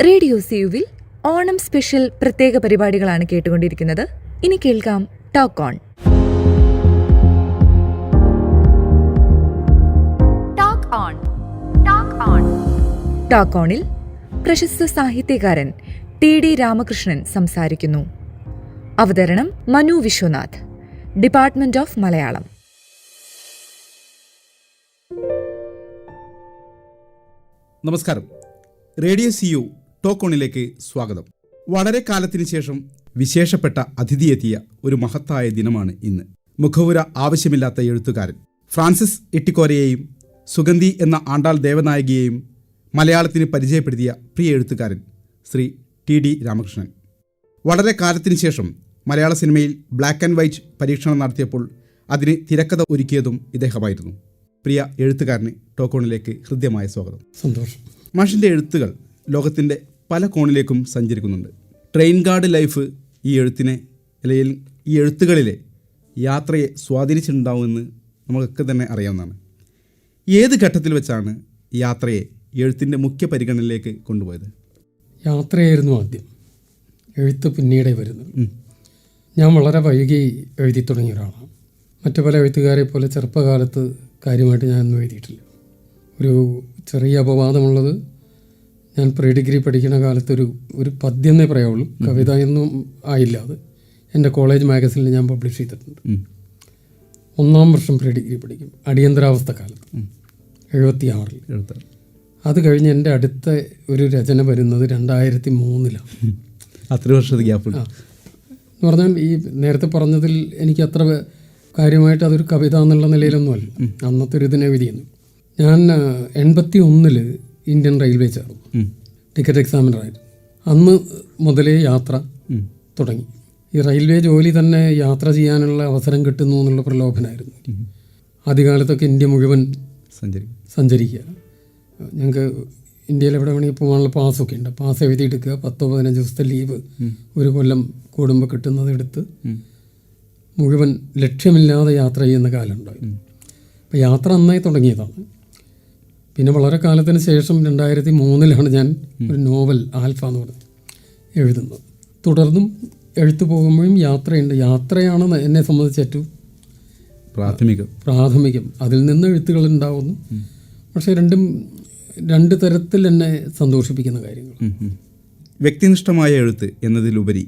Radio സിയുവിൽ Onam special പ്രത്യേക പരിപാടികളാണ് കേട്ടുകൊണ്ടിരിക്കുന്നത്. ഇനി കേൾക്കാം ടോക്ക് ഓൺ. ടോക്ക് ഓണിൽ പ്രശസ്ത സാഹിത്യകാരൻ ടി.ഡി. രാമകൃഷ്ണൻ സംസാരിക്കുന്നു. അവതരണം മനു വിശ്വനാഥ്, ഡിപ്പാർട്ട്മെന്റ് ഓഫ് മലയാളം. നമസ്കാരം. റേഡിയോ സിയു ടോക്ക് ഓണിലേക്ക് സ്വാഗതം. വളരെ കാലത്തിന് ശേഷം വിശേഷപ്പെട്ട അതിഥിയെത്തിയ ഒരു മഹത്തായ ദിനമാണ് ഇന്ന്. മുഖവുര ആവശ്യമില്ലാത്ത എഴുത്തുകാരൻ ഫ്രാൻസിസ് എട്ടിക്കോരയെയും സുഗന്ധി എന്ന ആണ്ടാൾ ദേവനായകിയെയും മലയാളത്തിന് പരിചയപ്പെടുത്തിയ പ്രിയ എഴുത്തുകാരൻ ശ്രീ ടി.ഡി. രാമകൃഷ്ണൻ. വളരെ കാലത്തിന് ശേഷം മലയാള സിനിമയിൽ ബ്ലാക്ക് ആൻഡ് വൈറ്റ് പരീക്ഷണം നടത്തിയപ്പോൾ അതിന് തിരക്കഥ ഒരുക്കിയതും ഇദ്ദേഹമായിരുന്നു. പ്രിയ എഴുത്തുകാരന് ടോക്ക് ഓണിലേക്ക് ഹൃദ്യമായ സ്വാഗതം. സന്തോഷം. മാഷിൻ്റെ എഴുത്തുകൾ ലോകത്തിൻ്റെ പല കോണിലേക്കും സഞ്ചരിക്കുന്നുണ്ട്. ട്രെയിൻ ഗാർഡ് ലൈഫ് ഈ എഴുത്തിനെ, അല്ലെങ്കിൽ ഈ എഴുത്തുകളിലെ യാത്രയെ സ്വാധീനിച്ചിട്ടുണ്ടാവുമെന്ന് നമുക്കൊക്കെ തന്നെ അറിയാവുന്നതാണ്. ഏത് ഘട്ടത്തിൽ വെച്ചാണ് യാത്രയെ എഴുത്തിൻ്റെ മുഖ്യ പരിഗണനയിലേക്ക് കൊണ്ടുപോയത്? യാത്രയായിരുന്നു ആദ്യം, എഴുത്ത് പിന്നീടേ വരുന്നത്. ഞാൻ വളരെ വൈകി എഴുതി തുടങ്ങിയ ഒരാളാണ്. മറ്റു പല എഴുത്തുകാരെ പോലെ ചെറുപ്പകാലത്ത് കാര്യമായിട്ട് ഞാനൊന്നും എഴുതിയിട്ടില്ല. ഒരു ചെറിയ അപവാദമുള്ളത്, ഞാൻ പ്രീ ഡിഗ്രി പഠിക്കുന്ന കാലത്ത് ഒരു പദ്യമേ പറയാവുള്ളൂ, കവിത ഒന്നും ആയില്ല. അത് എൻ്റെ കോളേജ് മാഗസിനിൽ ഞാൻ പബ്ലിഷ് ചെയ്തിട്ടുണ്ട്. 1ാം വർഷം പ്രീ ഡിഗ്രി പഠിക്കും, അടിയന്തരാവസ്ഥ കാലത്ത് 76. അത് കഴിഞ്ഞ് എൻ്റെ അടുത്ത ഒരു രചന വരുന്നത് 2003. അത്ര വർഷത്തെ ഗ്യാപ്പ് എന്ന് പറഞ്ഞാൽ ഈ നേരത്തെ പറഞ്ഞതിൽ എനിക്ക് അത്ര കാര്യമായിട്ട് അതൊരു കവിത എന്നുള്ള നിലയിലൊന്നുമല്ല. അന്നത്തെ ഒരു ഇതിനെ വിധിയുന്നു. ഞാൻ 81 ഇന്ത്യൻ റെയിൽവേ ചേർന്നു, ടിക്കറ്റ് എക്സാമിനറായിരുന്നു. അന്ന് മുതലേ യാത്ര തുടങ്ങി. ഈ റെയിൽവേ ജോലി തന്നെ യാത്ര ചെയ്യാനുള്ള അവസരം കിട്ടുന്നു എന്നുള്ള പ്രലോഭനമായിരുന്നു. ആദ്യകാലത്തൊക്കെ ഇന്ത്യ മുഴുവൻ സഞ്ചരിക്കുക. ഞങ്ങൾക്ക് ഇന്ത്യയിൽ എവിടെ വേണമെങ്കിൽ പോകാനുള്ള പാസ്സൊക്കെ ഉണ്ട്. പാസ് എഴുതിയെടുക്കുക, 10-15 ദിവസത്തെ ലീവ് ഒരു കൊല്ലം കൂടുമ്പോൾ കിട്ടുന്നത് എടുത്ത് മുഴുവൻ ലക്ഷ്യമില്ലാതെ യാത്ര ചെയ്യുന്ന കാലം ഉണ്ടായിരുന്നു. അപ്പോൾ യാത്ര നന്നായി തുടങ്ങിയതാണ്. പിന്നെ വളരെ കാലത്തിന് ശേഷം 2003 ഞാൻ ഒരു നോവൽ ആൽഫ എന്ന് പറഞ്ഞ് എഴുതുന്നത്. തുടർന്നും എഴുത്തു പോകുമ്പോഴും യാത്രയുണ്ട്. യാത്രയാണ് എന്നെ സംബന്ധിച്ച് ഏറ്റവും പ്രാഥമികം. അതിൽ നിന്ന് എഴുത്തുകൾ ഉണ്ടാവുന്നു. പക്ഷേ രണ്ട് തരത്തിൽ എന്നെ സന്തോഷിപ്പിക്കുന്ന കാര്യങ്ങൾ. വ്യക്തിനിഷ്ഠമായ എഴുത്ത് എന്നതിലുപരി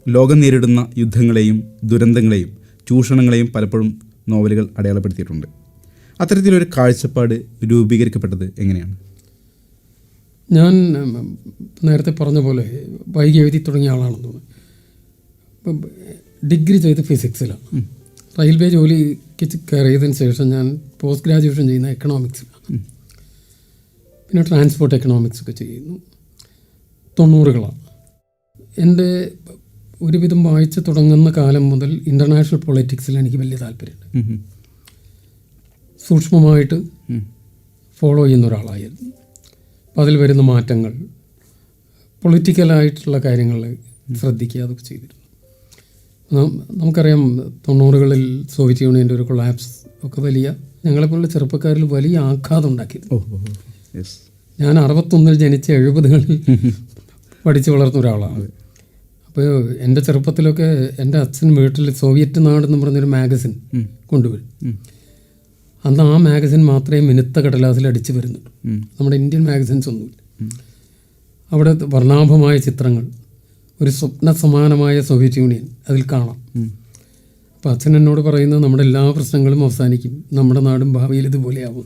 ലോകം നേരിടുന്ന യുദ്ധങ്ങളെയും ദുരന്തങ്ങളെയും ചൂഷണങ്ങളെയും പലപ്പോഴും നോവലുകൾ അടയാളപ്പെടുത്തിയിട്ടുണ്ട്. അത്തരത്തിലൊരു കാഴ്ചപ്പാട് രൂപീകരിക്കപ്പെട്ടത് എങ്ങനെയാണ്? ഞാൻ നേരത്തെ പറഞ്ഞ പോലെ വൈകി എഴുതി തുടങ്ങിയ ആളാണെന്ന് തോന്നുന്നു. ഡിഗ്രി ചെയ്ത് ഫിസിക്സിലാണ്. റെയിൽവേ ജോലിക്ക് കയറിയതിന് ശേഷം ഞാൻ പോസ്റ്റ് ഗ്രാജുവേഷൻ ചെയ്യുന്ന എക്കണോമിക്സിലാണ്. പിന്നെ ട്രാൻസ്പോർട്ട് എക്കണോമിക്സ് ഒക്കെ ചെയ്യുന്നു. 90കളാണ്. എൻ്റെ ഒരുവിധം വായിച്ച് തുടങ്ങുന്ന കാലം മുതൽ ഇൻ്റർനാഷണൽ പൊളിറ്റിക്സിൽ എനിക്ക് വലിയ താല്പര്യമുണ്ട്. സൂക്ഷ്മമായിട്ട് ഫോളോ ചെയ്യുന്ന ഒരാളായിരുന്നു. അപ്പോൾ അതിൽ വരുന്ന മാറ്റങ്ങൾ, പൊളിറ്റിക്കലായിട്ടുള്ള കാര്യങ്ങൾ ശ്രദ്ധിക്കുക, അതൊക്കെ ചെയ്തിരുന്നു. നമുക്കറിയാം 90കളിൽ സോവിയറ്റ് യൂണിയൻ്റെ ഒരു കൊളാപ്സ് ഒക്കെ ഞങ്ങളെപ്പോലുള്ള ചെറുപ്പക്കാരിൽ വലിയ ആഘാതം ഉണ്ടാക്കിയിരുന്നു. ഞാൻ 61 ജനിച്ച് 70കളിൽ പഠിച്ചു വളർന്ന ഒരാളാണ്. അപ്പോൾ എൻ്റെ ചെറുപ്പത്തിലൊക്കെ എൻ്റെ അച്ഛൻ വീട്ടിൽ സോവിയറ്റ് നാടെന്ന് പറഞ്ഞൊരു മാഗസിൻ കൊണ്ടുവരും. അന്ന് ആ മാഗസിൻ മാത്രമേ മിനുത്ത കടലാസിൽ അടിച്ചു വരുന്നുള്ളൂ. നമ്മുടെ ഇന്ത്യൻ മാഗസിൻസ് ഒന്നുമില്ല. അവിടെ വർണ്ണാഭമായ ചിത്രങ്ങൾ, ഒരു സ്വപ്ന സമാനമായ സോവിയറ്റ് യൂണിയൻ അതിൽ കാണാം. അപ്പോൾ അച്ഛൻ എന്നോട് പറയുന്നത് നമ്മുടെ എല്ലാ പ്രശ്നങ്ങളും അവസാനിക്കും, നമ്മുടെ നാടും ഭാവിയിൽ ഇതുപോലെയാവും.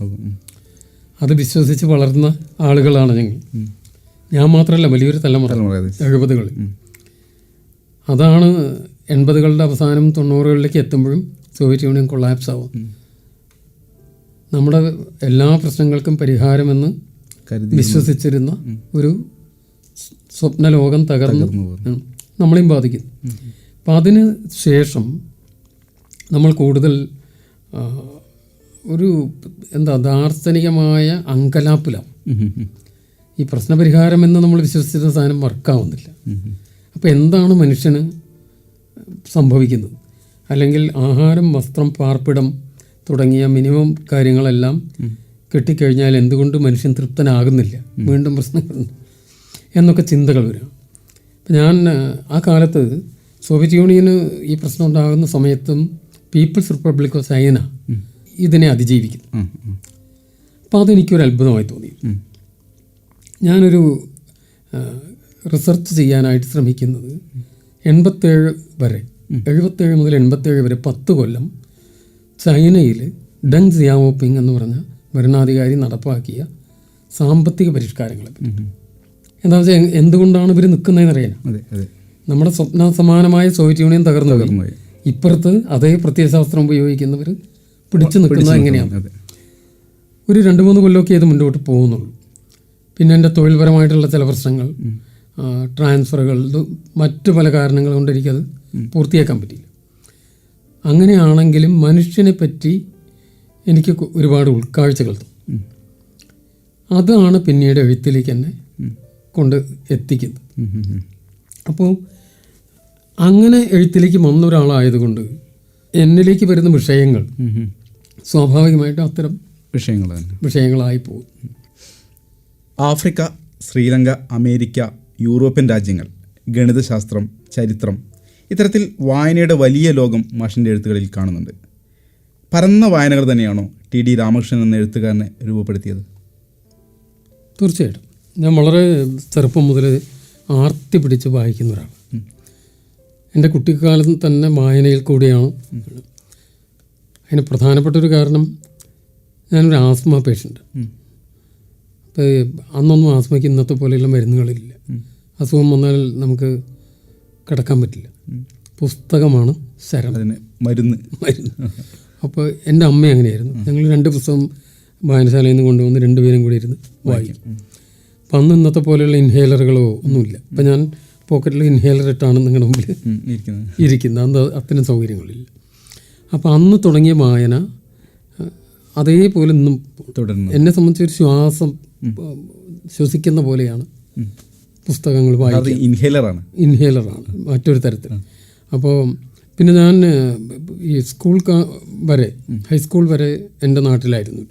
അത് വിശ്വസിച്ച് വളർന്ന ആളുകളാണ് ഞങ്ങൾ. ഞാൻ മാത്രമല്ല, വലിയൊരു തലമുറ 70കളിൽ. അതാണ് 80കളുടെ അവസാനം 90കളിലേക്ക് എത്തുമ്പോഴും സോവിയറ്റ് യൂണിയൻ കൊളാപ്സ് ആവും. നമ്മുടെ എല്ലാ പ്രശ്നങ്ങൾക്കും പരിഹാരമെന്ന് വിശ്വസിച്ചിരുന്ന ഒരു സ്വപ്നലോകം തകർന്ന് നമ്മളെയും ബാധിക്കുന്നു. അപ്പം അതിന് ശേഷം നമ്മൾ കൂടുതൽ ഒരു ദാർശനികമായ അങ്കലാപ്പിലാണ്. ഈ പ്രശ്നപരിഹാരം എന്ന് നമ്മൾ വിശ്വസിച്ചിരുന്ന സാധനം വർക്കാവുന്നില്ല. അപ്പോൾ എന്താണ് മനുഷ്യന് സംഭവിക്കുന്നത്? അല്ലെങ്കിൽ ആഹാരം, വസ്ത്രം, പാർപ്പിടം തുടങ്ങിയ മിനിമം കാര്യങ്ങളെല്ലാം കിട്ടിക്കഴിഞ്ഞാൽ എന്തുകൊണ്ട് മനുഷ്യൻ തൃപ്തനാകുന്നില്ല? വീണ്ടും പ്രശ്നങ്ങളുണ്ട്. എന്നൊക്കെ ചിന്തകൾ വരും. അപ്പം ഞാൻ ആ കാലത്ത് സോവിയറ്റ് യൂണിയന് ഈ പ്രശ്നം ഉണ്ടാകുന്ന സമയത്തും പീപ്പിൾസ് റിപ്പബ്ലിക് ഓഫ് ചൈന ഇതിനെ അതിജീവിക്കുന്നു. അപ്പോൾ അതെനിക്കൊരു അത്ഭുതമായി തോന്നി. ഞാനൊരു റിസർച്ച് ചെയ്യാനായിട്ട് ശ്രമിക്കുന്നത് 87 വരെ, 77 മുതൽ 87 വരെ 10 കൊല്ലം ചൈനയിൽ ഡെങ് സിയാവോപിങ് എന്ന് പറഞ്ഞ ഭരണാധികാരി നടപ്പാക്കിയ സാമ്പത്തിക പരിഷ്കാരങ്ങളെ പറ്റി. എന്താ വെച്ചാൽ എന്തുകൊണ്ടാണ് ഇവർ നിൽക്കുന്നതെന്ന് അറിയാൻ. നമ്മുടെ സ്വപ്ന സമാനമായ സോവിയറ്റ് യൂണിയൻ തകർന്നു പോയി. ഇപ്പുറത്ത് അതേ പ്രത്യയശാസ്ത്രം ഉപയോഗിക്കുന്നവർ പിടിച്ചു നിൽക്കുന്നത് എങ്ങനെയാണ്? ഒരു 2-3 കൊല്ലമൊക്കെ ഇത് മുന്നോട്ട് പോകുന്നുള്ളൂ. പിന്നെ എൻ്റെ തൊഴിൽപരമായിട്ടുള്ള ചില പ്രശ്നങ്ങൾ, ട്രാൻസ്ഫറുകൾ, മറ്റു പല കാരണങ്ങൾ കൊണ്ട് എനിക്കത് പൂർത്തിയാക്കാൻ പറ്റിയില്ല. അങ്ങനെയാണെങ്കിലും മനുഷ്യനെ പറ്റി എനിക്ക് ഒരുപാട് ഉൾക്കാഴ്ചകൾ തോന്നും. അതാണ് പിന്നീട് എഴുത്തിലേക്ക് എന്നെ കൊണ്ട് എത്തിക്കുന്നത്. അപ്പോൾ അങ്ങനെ എഴുത്തിലേക്ക് വന്ന ഒരാളായതുകൊണ്ട് എന്നിലേക്ക് വരുന്ന വിഷയങ്ങൾ സ്വാഭാവികമായിട്ടും അത്തരം വിഷയങ്ങളായി പോകും. ആഫ്രിക്ക, ശ്രീലങ്ക, അമേരിക്ക, യൂറോപ്യൻ രാജ്യങ്ങൾ, ഗണിതശാസ്ത്രം, ചരിത്രം, ഇത്തരത്തിൽ വായനയുടെ വലിയ ലോകം മാഷിൻ്റെ എഴുത്തുകളിൽ കാണുന്നുണ്ട്. പരന്ന വായനകൾ തന്നെയാണോ ടി ഡി രാമകൃഷ്ണൻ എന്ന എഴുത്തുകാരനെ രൂപപ്പെടുത്തിയത്? തീർച്ചയായിട്ടും. ഞാൻ വളരെ ചെറുപ്പം മുതൽ ആർത്തി പിടിച്ച് വായിക്കുന്ന ഒരാൾ. എൻ്റെ കുട്ടിക്കാലത്ത് തന്നെ വായനയിൽ കൂടിയാണ്. അതിന് പ്രധാനപ്പെട്ടൊരു കാരണം, ഞാനൊരു ആസ്മ പേഷ്യൻ്റ്. അപ്പോൾ അന്നൊന്നും ആസ്മയ്ക്ക് ഇന്നത്തെ പോലെയുള്ള മരുന്നുകളില്ല. അസുഖം വന്നാൽ നമുക്ക് കിടക്കാൻ പറ്റില്ല. പുസ്തകമാണ് ശരണം, മരുന്ന്. അപ്പോൾ എൻ്റെ അമ്മ അങ്ങനെയായിരുന്നു. ഞങ്ങൾ 2 പുസ്തകം വായനശാലയിൽ നിന്ന് കൊണ്ടുവന്ന് 2 പേരും കൂടി ഇരുന്ന് വായിക്കും. അപ്പം അന്ന് ഇന്നത്തെ പോലെയുള്ള ഇൻഹേലറുകളോ ഒന്നുമില്ല. അപ്പം ഞാൻ പോക്കറ്റിൽ ഇൻഹേലർ ഇട്ടാണ് നിങ്ങളുടെ മുമ്പിൽ ഇരിക്കുന്നത്. അന്ന് അത്തരം സൗകര്യങ്ങളില്ല. അപ്പോൾ അന്ന് തുടങ്ങിയ വായന അതേപോലെ ഇന്നും തുടരുന്നു. എന്നെ സംബന്ധിച്ചൊരു ശ്വസിക്കുന്ന പോലെയാണ് പുസ്തകങ്ങൾ വായിക്കുന്നത്. ഇൻഹേലറാണ് മറ്റൊരു തരത്തിൽ. അപ്പോൾ പിന്നെ ഞാൻ ഈ സ്കൂൾ വരെ, ഹൈസ്കൂൾ വരെ എൻ്റെ നാട്ടിലായിരുന്നു.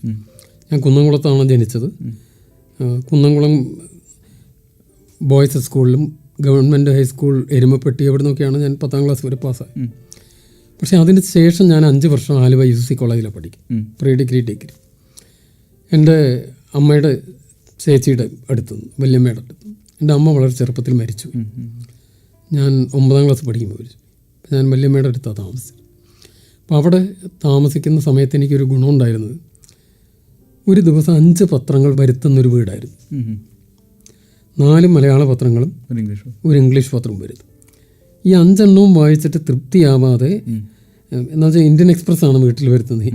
ഞാൻ കുന്നംകുളത്താണ് ജനിച്ചത്. കുന്നംകുളം ബോയ്സ് സ്കൂളിലും ഗവൺമെൻറ് ഹൈസ്കൂൾ എരുമപ്പെട്ടി, അവിടെ നിന്നൊക്കെയാണ് ഞാൻ 10ാം ക്ലാസ് വരെ പാസ്സായി. പക്ഷേ അതിന് ശേഷം ഞാൻ 5 വർഷം ആലുവ UC കോളേജിലാണ് പഠിക്കും, പ്രീ ഡിഗ്രി. എൻ്റെ അമ്മയുടെ ചേച്ചിയുടെ അടുത്തുനിന്ന്, വല്യമ്മയുടെ അടുത്തുനിന്ന്. എൻ്റെ അമ്മ വളരെ ചെറുപ്പത്തിൽ മരിച്ചു. ഞാൻ 9ാം ക്ലാസ് പഠിക്കുമ്പോൾ മരിച്ചു. ഞാൻ വല്യമ്മയുടെ അടുത്താണ് താമസിച്ചത്. അപ്പോൾ അവിടെ താമസിക്കുന്ന സമയത്ത് എനിക്കൊരു ഗുണമുണ്ടായിരുന്നത്, ഒരു ദിവസം 5 പത്രങ്ങൾ വരുത്തുന്നൊരു വീടായിരുന്നു. 4 മലയാള പത്രങ്ങളും ഒരു ഇംഗ്ലീഷ് പത്രവും വരുത്തും. ഈ 5 എണ്ണവും വായിച്ചിട്ട് തൃപ്തിയാവാതെ, എന്താ വെച്ചാൽ ഇന്ത്യൻ എക്സ്പ്രസ് ആണ് വീട്ടിൽ വരുത്തുന്നത്.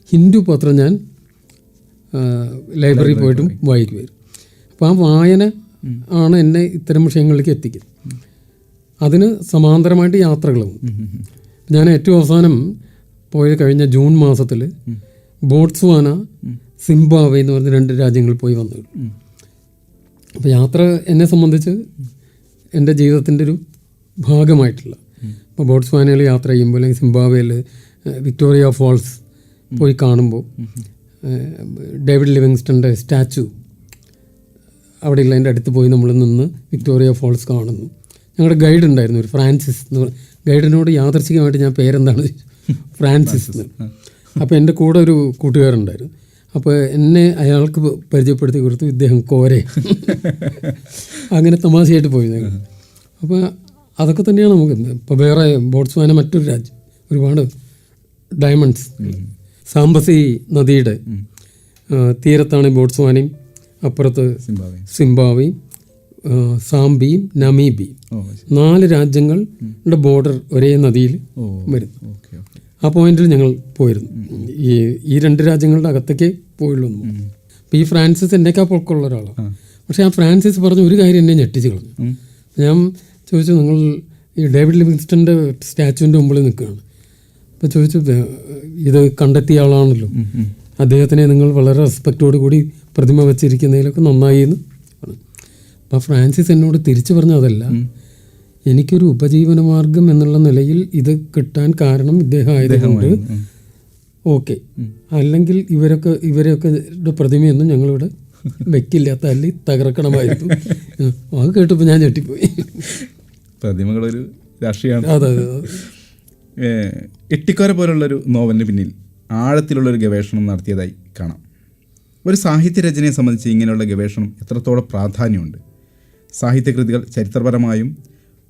ഹിന്ദു പത്രം ഞാൻ ലൈബ്രറിയിൽ പോയിട്ടും വായിക്കുമായിരുന്നു. അപ്പോൾ ആ വായന ആണ് എന്നെ ഇത്തരം വിഷയങ്ങളിലേക്ക് എത്തിക്കുന്നത്. അതിന് സമാന്തരമായിട്ട് യാത്രകളും. ഞാൻ ഏറ്റവും അവസാനം പോയത് കഴിഞ്ഞ ജൂൺ മാസത്തിൽ ബോട്സ്വാന, സിംബാബ്വെ എന്ന് പറഞ്ഞ 2 രാജ്യങ്ങളിൽ പോയി വന്നു. അപ്പോൾ യാത്ര എന്നെ സംബന്ധിച്ച് എൻ്റെ ജീവിതത്തിൻ്റെ ഒരു ഭാഗമായിട്ടുള്ള, ഇപ്പോൾ ബോട്സ്വാനയിൽ യാത്ര ചെയ്യുമ്പോൾ അല്ലെങ്കിൽ സിംബാബ്വേയിൽ വിക്ടോറിയ ഫോൾസ് പോയി കാണുമ്പോൾ ഡേവിഡ് ലിവിങ്സ്റ്റൻ്റെ സ്റ്റാച്ചു അവിടെയുള്ള എൻ്റെ അടുത്ത് പോയി നമ്മൾ നിന്ന് വിക്ടോറിയ ഫോൾസ് കാണുന്നു. ഞങ്ങളുടെ ഗൈഡ് ഉണ്ടായിരുന്നു, ഒരു ഫ്രാൻസിസ് എന്ന് പറഞ്ഞ ഗൈഡിനോട് യാദർച്ഛികമായിട്ട് ഞാൻ പേരെന്താണ് ഫ്രാൻസിസ് എന്ന്. അപ്പോൾ എൻ്റെ കൂടെ ഒരു കൂട്ടുകാരുണ്ടായിരുന്നു. അപ്പോൾ എന്നെ അയാൾക്ക് പരിചയപ്പെടുത്തി കൊടുത്തു, ഇദ്ദേഹം കോരെ. അങ്ങനെ തമാശയായിട്ട് പോയി. അപ്പോൾ അതൊക്കെ തന്നെയാണ് നമുക്ക്. ഇപ്പോൾ വേറെ ബോട്സ്വാന മറ്റൊരു രാജ്യം, ഒരുപാട് ഡയമണ്ട്സ്. സാംബസി നദിയുടെ തീരത്താണ് ബോട്സ്വാനയും, അപ്പുറത്ത് സിംബാബ്വേയും, സാംബിയും നമീബിയും. 4 രാജ്യങ്ങളുടെ ബോർഡർ ഒരേ നദിയിൽ വരുന്നു. ആ പോയിന്റിൽ ഞങ്ങൾ പോയിരുന്നു. ഈ 2 രാജ്യങ്ങളുടെ അകത്തേക്ക് പോയുള്ളൂ. അപ്പോൾ ഈ ഫ്രാൻസിസ് എന്നേക്കാൾ പൊക്കമുള്ള ഒരാളാണ്. പക്ഷേ ആ ഫ്രാൻസിസ് പറഞ്ഞ ഒരു കാര്യം എന്നെ ഞെട്ടിച്ച് കളഞ്ഞു. ഞാൻ ചോദിച്ചു, നിങ്ങൾ ഈ ഡേവിഡ് ലിവിങ്സ്റ്റൻ്റെ സ്റ്റാച്ചുവിൻ്റെ മുമ്പിൽ നിൽക്കുകയാണ്. അപ്പോൾ ചോദിച്ചു, ഇത് കണ്ടെത്തിയ ആളാണല്ലോ, അദ്ദേഹത്തിനെ നിങ്ങൾ വളരെ റെസ്പെക്റ്റോട് കൂടി പ്രതിമ വെച്ചിരിക്കുന്നതിലൊക്കെ നന്നായി എന്ന് പറഞ്ഞു. അപ്പോൾ ഫ്രാൻസിസ് എന്നോട് തിരിച്ചു പറഞ്ഞതല്ല, എനിക്കൊരു ഉപജീവനമാർഗം എന്നുള്ള നിലയിൽ ഇത് കിട്ടാൻ കാരണം ഇദ്ദേഹം ആയതുകൊണ്ട് ഓക്കെ, അല്ലെങ്കിൽ ഇവരെയൊക്കെ പ്രതിമയൊന്നും ഞങ്ങളിവിടെ വെക്കില്ലാത്ത തല്ലി തകർക്കണമായിരുന്നു. അത് കേട്ടപ്പോൾ ഞാൻ ഞെട്ടിപ്പോയി. പ്രതിമകളൊരു രാഷ്ട്രീയമാണ്. അതെ അതെ. എട്ടിക്കോര പോലുള്ളൊരു നോവലിന് പിന്നിൽ ആഴത്തിലുള്ളൊരു ഗവേഷണം നടത്തിയതായി കാണാം. ഒരു സാഹിത്യരചനയെ സംബന്ധിച്ച് ഇങ്ങനെയുള്ള ഗവേഷണം എത്രത്തോളം പ്രാധാന്യമുണ്ട്? സാഹിത്യകൃതികൾ ചരിത്രപരമായും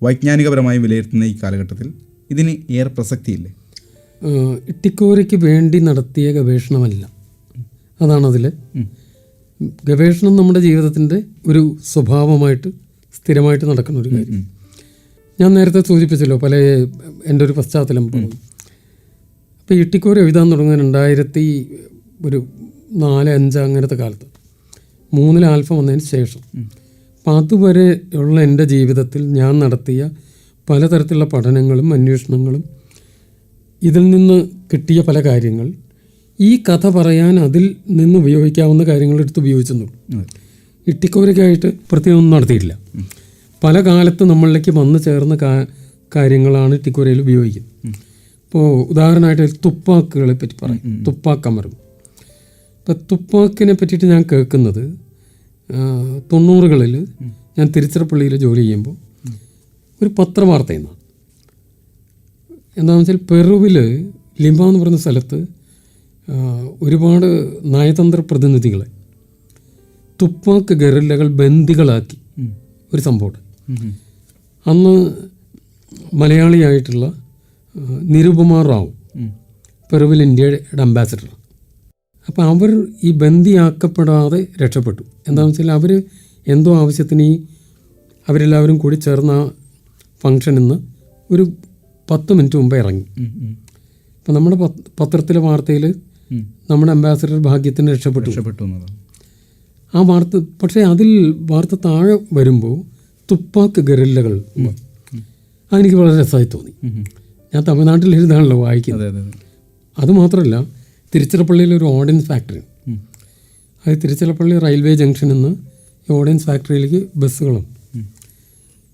വൈജ്ഞാനികപരമായും വിലയിരുത്തുന്ന ഈ കാലഘട്ടത്തിൽ ഇതിന് ഏറെ പ്രസക്തിയില്ലേ? ഇട്ടിക്കോരയ്ക്ക് വേണ്ടി നടത്തിയ ഗവേഷണമല്ല, അതാണതിൽ. ഗവേഷണം നമ്മുടെ ജീവിതത്തിൻ്റെ ഒരു സ്വഭാവമായിട്ട് സ്ഥിരമായിട്ട് നടക്കുന്ന ഒരു കാര്യം. ഞാൻ നേരത്തെ സൂചിപ്പിച്ചല്ലോ പല എൻ്റെ ഒരു പശ്ചാത്തലം പറഞ്ഞു. അപ്പോൾ ഇട്ടിക്കോര എഴുതാൻ തുടങ്ങുന്ന 2004-5 അങ്ങനത്തെ കാലത്ത് 3 ആൽഫ വന്നതിന് ശേഷം. അപ്പം അതുവരെ ഉള്ള എൻ്റെ ജീവിതത്തിൽ ഞാൻ നടത്തിയ പലതരത്തിലുള്ള പഠനങ്ങളും അന്വേഷണങ്ങളും ഇതിൽ നിന്ന് കിട്ടിയ പല കാര്യങ്ങൾ ഈ കഥ പറയാൻ അതിൽ നിന്ന് ഉപയോഗിക്കാവുന്ന കാര്യങ്ങൾ എടുത്ത് ഉപയോഗിച്ചെന്നുള്ളൂ. ഇട്ടിക്കോരയ്ക്കായിട്ട് പ്രത്യേകം നടത്തിയിട്ടില്ല. പല കാലത്ത് നമ്മളിലേക്ക് വന്നു ചേർന്ന കാര്യങ്ങളാണ് ഇട്ടിക്കോരയിൽ ഉപയോഗിക്കുന്നത്. ഇപ്പോൾ ഉദാഹരണമായിട്ട് തുപ്പാക്കുകളെ പറ്റി പറയും. തുപ്പാക്കമരം. ഇപ്പം തുപ്പാക്കിനെ പറ്റിയിട്ട് ഞാൻ കേൾക്കുന്നത് 90കളിൽ ഞാൻ തിരുച്ചിറപ്പള്ളിയിൽ ജോലി ചെയ്യുമ്പോൾ ഒരു പത്രവാർത്തയിൽ നിന്നാണ്. എന്താണെന്ന് വെച്ചാൽ പെറുവിൽ ലിമ എന്ന് പറയുന്ന സ്ഥലത്ത് ഒരുപാട് നയതന്ത്ര പ്രതിനിധികളെ തുപ്പാക്ക് ഗറില്ലകൾ ബന്ദികളാക്കി ഒരു സംഭവം. അന്ന് മലയാളിയായിട്ടുള്ള നിരുപമ റാവു പെറുവിൽ ഇന്ത്യയുടെ അംബാസഡർ. അപ്പോൾ അവർ ഈ ബന്ദിയാക്കപ്പെടാതെ രക്ഷപ്പെട്ടു. എന്താണെന്ന് വെച്ചാൽ അവർ എന്തോ ആവശ്യത്തിന് അവരെല്ലാവരും കൂടി ചേർന്ന ഫംഗ്ഷനിൽ നിന്ന് ഒരു 10 മിനിറ്റ് മുമ്പ് ഇറങ്ങി. അപ്പം നമ്മുടെ പത്രത്തിലെ വാർത്തയിൽ നമ്മുടെ അംബാസഡർ ഭാഗ്യത്തിന് രക്ഷപ്പെട്ടു. ആ വാർത്ത പക്ഷേ അതിൽ വാർത്ത താഴെ വരുമ്പോൾ തുപ്പാക്ക് ഗറില്ലകൾ. അതെനിക്ക് വളരെ രസമായി തോന്നി. ഞാൻ തമിഴ്നാട്ടിൽ എഴുതാണല്ലോ വായിക്കുന്നത്. അതുമാത്രമല്ല, തിരുച്ചിറപ്പള്ളിയിൽ ഒരു ഓർഡിനൻസ് ഫാക്ടറി. അത് തിരുച്ചിറപ്പള്ളി റെയിൽവേ ജംഗ്ഷനിൽ നിന്ന് ഈ ഓർഡിനൻസ് ഫാക്ടറിയിലേക്ക് ബസ്സുകളുണ്ട്.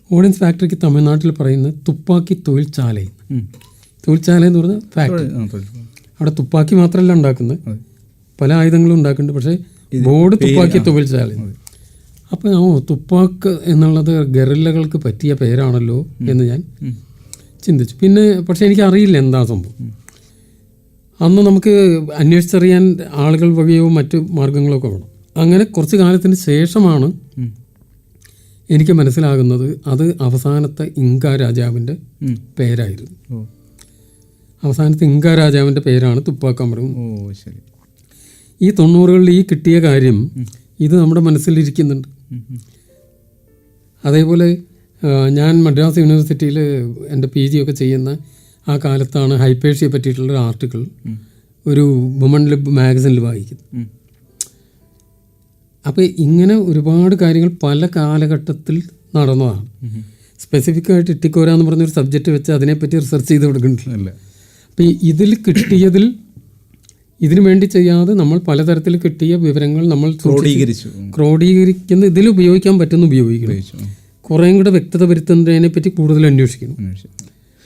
ഓർഡിനൻസ് ഫാക്ടറിക്ക് തമിഴ്നാട്ടിൽ പറയുന്നത് തുപ്പാക്കി തൊഴിൽശാല. തൊഴിൽശാല എന്ന് പറഞ്ഞാൽ ഫാക്ടറി. അവിടെ തുപ്പാക്കി മാത്രമല്ല ഉണ്ടാക്കുന്നത്, പല ആയുധങ്ങളും ഉണ്ടാക്കുന്നുണ്ട്. പക്ഷേ ബോർഡ് തുപ്പാക്കി തൊഴിൽശാല. അപ്പം തുപ്പാക്ക് എന്നുള്ളത് ഗറില്ലകൾക്ക് പറ്റിയ പേരാണല്ലോ എന്ന് ഞാൻ ചിന്തിച്ചു. പിന്നെ പക്ഷേ എനിക്കറിയില്ല എന്താ സംഭവം. അന്ന് നമുക്ക് അന്വേഷിച്ചറിയാൻ ആളുകൾ വഴിയോ മറ്റു മാർഗങ്ങളൊക്കെ വേണം. അങ്ങനെ കുറച്ച് കാലത്തിന് ശേഷമാണ് എനിക്ക് മനസ്സിലാകുന്നത് അത് അവസാനത്തെ ഇങ്ക രാജാവിൻ്റെ പേരായിരുന്നു. അവസാനത്തെ ഇങ്ക രാജാവിൻ്റെ പേരാണ് തുപ്പാക്കമരം. ഈ 90കളിൽ ഈ കിട്ടിയ കാര്യം ഇത് നമ്മുടെ മനസ്സിലിരിക്കുന്നുണ്ട്. അതേപോലെ ഞാൻ മദ്രാസ് യൂണിവേഴ്സിറ്റിയിൽ എൻ്റെ PG ഒക്കെ ചെയ്യുന്ന ആ കാലത്താണ് ഹൈപ്പേഷ്യയെ പറ്റിയിട്ടുള്ളൊരു ആർട്ടിക്കിൾ ഒരു വുമൺ ലിബ് മാഗസിനിൽ വായിക്കുന്നത്. അപ്പോൾ ഇങ്ങനെ ഒരുപാട് കാര്യങ്ങൾ പല കാലഘട്ടത്തിൽ നടന്നതാണ്. സ്പെസിഫിക്കായിട്ട് ഇട്ടിക്കോര എന്ന് പറഞ്ഞൊരു സബ്ജക്റ്റ് വെച്ച് അതിനെപ്പറ്റി റിസർച്ച് ചെയ്ത് കൊടുക്കുന്നില്ല. അപ്പോൾ ഇതിൽ കിട്ടിയതിൽ ഇതിനു വേണ്ടി ചെയ്യാതെ നമ്മൾ പലതരത്തിൽ കിട്ടിയ വിവരങ്ങൾ നമ്മൾ ക്രോഡീകരിക്കുന്ന ഇതിൽ ഉപയോഗിക്കാൻ പറ്റുന്ന ഉപയോഗിക്കണം. കുറേയും കൂടെ വ്യക്തത വരുത്തുന്നതിനെ പറ്റി കൂടുതൽ അന്വേഷിക്കണം.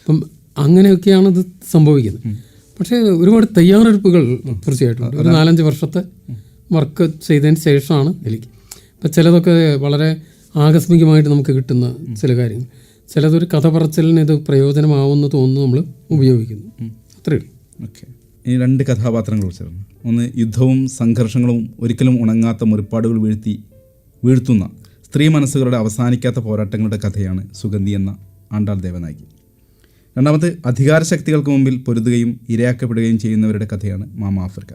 അപ്പം അങ്ങനെയൊക്കെയാണ് ഇത് സംഭവിക്കുന്നത്. പക്ഷേ ഒരുപാട് തയ്യാറെടുപ്പുകൾ തീർച്ചയായിട്ടും ഒരു 4-5 വർഷത്തെ വർക്ക് ചെയ്തതിന് ശേഷമാണ് എനിക്ക്. അപ്പം ചിലതൊക്കെ വളരെ ആകസ്മികമായിട്ട് നമുക്ക് കിട്ടുന്ന ചില കാര്യങ്ങൾ, ചിലതൊരു കഥ പറച്ചിലിന് ഇത് പ്രയോജനമാവുമെന്ന് തോന്നുന്നു നമ്മൾ ഉപയോഗിക്കുന്നു. അത്രയേ ഉള്ളൂ. ഓക്കെ. ഈ 2 കഥാപാത്രങ്ങൾ വെച്ചാണ്. ഒന്ന്, യുദ്ധവും സംഘർഷങ്ങളും ഒരിക്കലും ഉണങ്ങാത്ത മുറിപ്പാടുകൾ വീഴ്ത്തുന്ന സ്ത്രീ മനസ്സുകളുടെ അവസാനിക്കാത്ത പോരാട്ടങ്ങളുടെ കഥയാണ് സുഗന്ധി എന്ന ആണ്ടാൾ ദേവനായകി. രണ്ടാമത്, അധികാരശക്തികൾക്ക് മുമ്പിൽ പൊരുതുകയും ഇരയാക്കപ്പെടുകയും ചെയ്യുന്നവരുടെ കഥയാണ് മാമ ആഫ്രിക്ക.